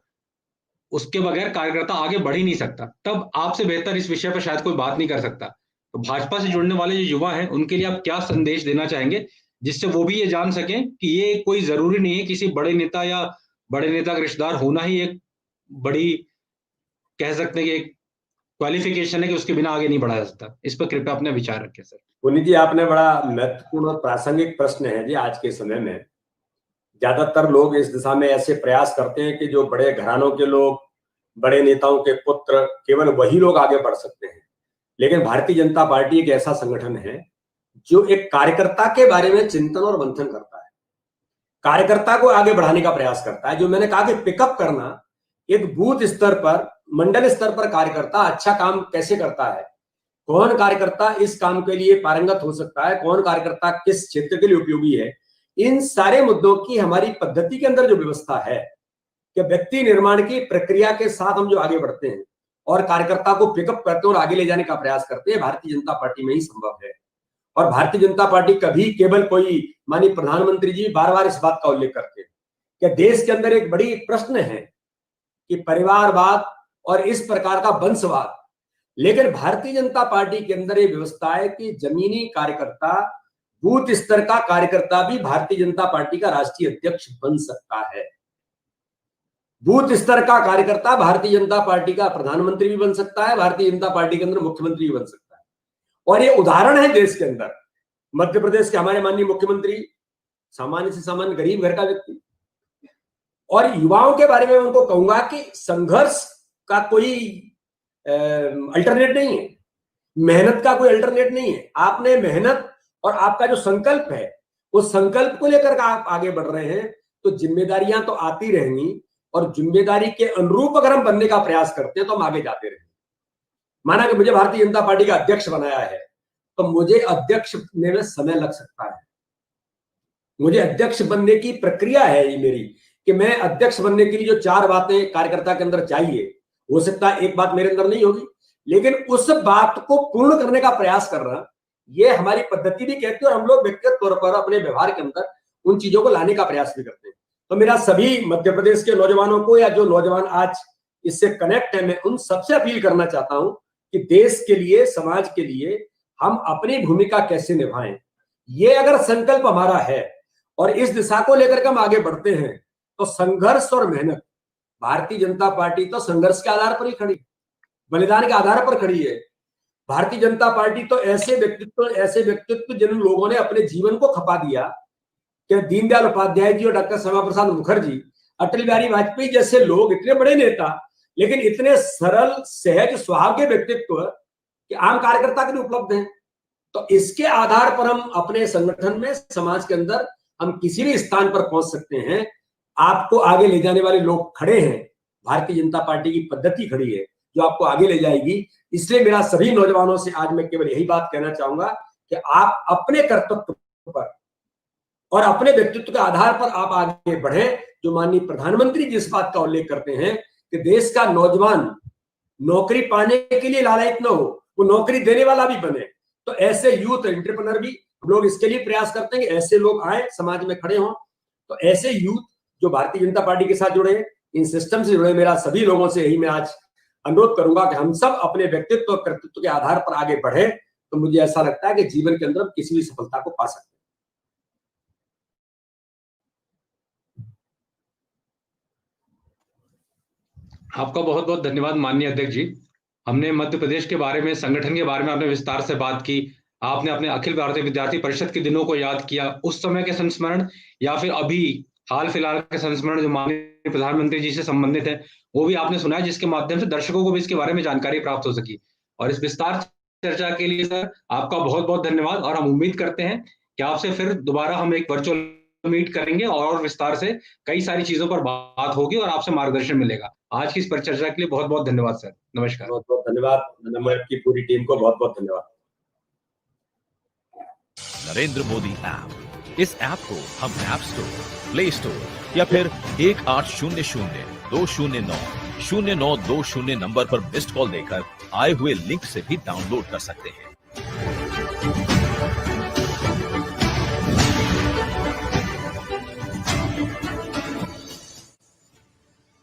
उसके बगैर कार्यकर्ता आगे बढ़ ही नहीं सकता, तब आपसे बेहतर इस विषय पर शायद कोई बात नहीं कर सकता। तो भाजपा से जुड़ने वाले जो युवा हैं उनके लिए आप क्या संदेश देना चाहेंगे, जिससे वो भी ये जान सकें कि ये कोई जरूरी नहीं है किसी बड़े नेता या बड़े नेता का रिश्तेदार होना ही एक बड़ी, कह सकते हैं कि एक क्वालिफिकेशन है कि उसके बिना आगे नहीं बढ़ा जा सकता। इस पर कृपया अपने विचार रखें सर। पुनीत जी, आपने बड़ा महत्वपूर्ण और प्रासंगिक प्रश्न है जी। आज के समय में ज्यादातर लोग इस दिशा में ऐसे प्रयास करते हैं कि जो बड़े घरानों के लोग, बड़े नेताओं के पुत्र, केवल वही लोग आगे बढ़ सकते हैं। लेकिन भारतीय जनता पार्टी एक ऐसा संगठन है जो एक कार्यकर्ता के बारे में चिंतन और मंथन करता है, कार्यकर्ता को आगे बढ़ाने का प्रयास करता है। जो मैंने कहा कि पिकअप करना, एक बूथ स्तर पर, मंडल स्तर पर कार्यकर्ता अच्छा काम कैसे करता है, कौन कार्यकर्ता इस काम के लिए पारंगत हो सकता है, कौन कार्यकर्ता किस क्षेत्र के लिए उपयोगी है, इन सारे मुद्दों की हमारी पद्धति के अंदर जो व्यवस्था है कि व्यक्ति निर्माण की प्रक्रिया के साथ हम जो आगे बढ़ते हैं और कार्यकर्ता को पिकअप करते हैं और आगे ले जाने का प्रयास करते हैं, भारतीय जनता पार्टी में ही संभव है। और भारतीय जनता पार्टी कभी केवल कोई, माननीय प्रधानमंत्री जी बार बार इस बात का उल्लेख करते हैं कि देश के अंदर एक बड़ी प्रश्न है कि परिवारवाद और इस प्रकार का वंशवाद, लेकिन भारतीय जनता पार्टी के अंदर ये व्यवस्था है कि जमीनी कार्यकर्ता, बूथ स्तर का कार्यकर्ता भी भारतीय जनता पार्टी का राष्ट्रीय अध्यक्ष बन सकता है। बूथ स्तर का कार्यकर्ता भारतीय जनता पार्टी का प्रधानमंत्री भी बन सकता है, भारतीय जनता पार्टी के अंदर मुख्यमंत्री भी बन सकता है। और ये उदाहरण है देश के अंदर। मध्य प्रदेश के हमारे माननीय मुख्यमंत्री सामान्य से सामान्य गरीब घर का व्यक्ति। और युवाओं के बारे में उनको कहूंगा कि संघर्ष का कोई अल्टरनेट नहीं है, मेहनत का कोई अल्टरनेट नहीं है। आपने मेहनत और आपका जो संकल्प है, उस संकल्प को लेकर आप आगे बढ़ रहे हैं तो जिम्मेदारियां तो आती रहेंगी, और जिम्मेदारी के अनुरूप अगर हम बनने का प्रयास करते हैं तो हम आगे जाते रहेंगे। माना कि मुझे भारतीय जनता पार्टी का अध्यक्ष बनाया है, तो मुझे अध्यक्ष बनने में समय लग सकता है। मुझे अध्यक्ष बनने की प्रक्रिया है ये मेरी, कि मैं अध्यक्ष बनने के लिए जो 4 बातें कार्यकर्ता के अंदर चाहिए, हो सकता है एक बात मेरे अंदर नहीं होगी, लेकिन उस बात को पूर्ण करने का प्रयास कर रहा, ये हमारी पद्धति भी कहती है। और हम लोग व्यक्तिगत तौर पर अपने व्यवहार के अंदर उन चीजों को लाने का प्रयास भी करते हैं। तो मेरा सभी मध्य प्रदेश के नौजवानों को, या जो नौजवान आज इससे कनेक्ट है, मैं उन सबसे अपील करना चाहता हूं कि देश के लिए, समाज के लिए हम अपनी भूमिका कैसे निभाएं। ये अगर संकल्प हमारा है और इस दिशा को लेकर के हम आगे बढ़ते हैं, तो संघर्ष और मेहनत, भारतीय जनता पार्टी तो संघर्ष के आधार पर ही खड़ी, बलिदान के आधार पर खड़ी है। भारतीय जनता पार्टी तो ऐसे व्यक्तित्व जिन लोगों ने अपने जीवन को खपा दिया, कि दीनदयाल उपाध्याय जी और डॉक्टर श्यामा प्रसाद मुखर्जी, अटल बिहारी वाजपेयी जैसे लोग, इतने बड़े नेता, लेकिन इतने सरल सहज स्वभाव के व्यक्तित्व कि आम कार्यकर्ता के लिए उपलब्ध हैं। तो इसके आधार पर हम अपने संगठन में, समाज के अंदर हम किसी भी स्थान पर पहुंच सकते हैं। आपको आगे ले जाने वाले लोग खड़े हैं, भारतीय जनता पार्टी की पद्धति खड़ी है जो आपको आगे ले जाएगी। इसलिए मेरा सभी नौजवानों से आज मैं केवल यही बात कहना चाहूंगा कि आप अपने कर्तव्य पर और अपने व्यक्तित्व के आधार पर आप आगे बढ़ें। जो माननीय प्रधानमंत्री जिस बात का उल्लेख करते हैं कि देश का नौजवान नौकरी पाने के लिए लालयित न हो, वो नौकरी देने वाला भी बने। तो ऐसे यूथ एंटरप्रेन्योर भी हम लोग इसके लिए प्रयास करते हैं कि ऐसे लोग आए, समाज में खड़े हों। तो ऐसे यूथ जो भारतीय जनता पार्टी के साथ जुड़े हैं, इन सिस्टम से जुड़े, मेरा सभी लोगों से यही मैं आज अनुरोध करूंगा कि हम सब अपने व्यक्तित्व और कर्तृत्व के आधार पर आगे बढ़े। तो मुझे ऐसा लगता है कि जीवन के अंदर हम किसी भी सफलता को पा सकते हैं। आपका बहुत बहुत धन्यवाद माननीय अध्यक्ष जी। हमने मध्य प्रदेश के बारे में, संगठन के बारे में आपने विस्तार से बात की। आपने अपने अखिल भारतीय विद्यार्थी परिषद के दिनों को याद किया, उस समय के संस्मरण या फिर अभी हाल फिलहाल के संस्मरण जो माननीय प्रधानमंत्री जी से संबंधित है, वो भी आपने सुना है, जिसके माध्यम से दर्शकों को भी इसके बारे में जानकारी प्राप्त हो सकी। और इस विस्तार चर्चा के लिए सर आपका बहुत बहुत धन्यवाद। और हम उम्मीद करते हैं कि आपसे फिर दोबारा हम एक वर्चुअल मीट करेंगे और विस्तार से कई सारी चीजों पर बात होगी और आपसे मार्गदर्शन मिलेगा। आज की इस परिचर्चा के लिए बहुत बहुत धन्यवाद सर। नमस्कार। बहुत बहुत धन्यवाद। नमो ऐप की पूरी टीम को बहुत बहुत धन्यवाद। नरेंद्र मोदी ऐप। इस ऐप को हम ऐप स्टोर, प्ले स्टोर या फिर 1800-209-0920 नंबर पर मिस्ड कॉल देकर आए हुए लिंक से भी डाउनलोड कर सकते हैं।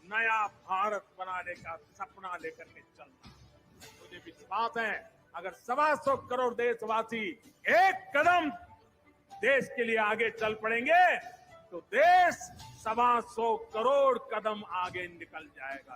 नया भारत बनाने का सपना लेकर के चलना। मुझे विश्वास है अगर 125 करोड़ देशवासी एक कदम देश के लिए आगे चल पड़ेंगे तो देश 125 करोड़ कदम आगे निकल जाएगा।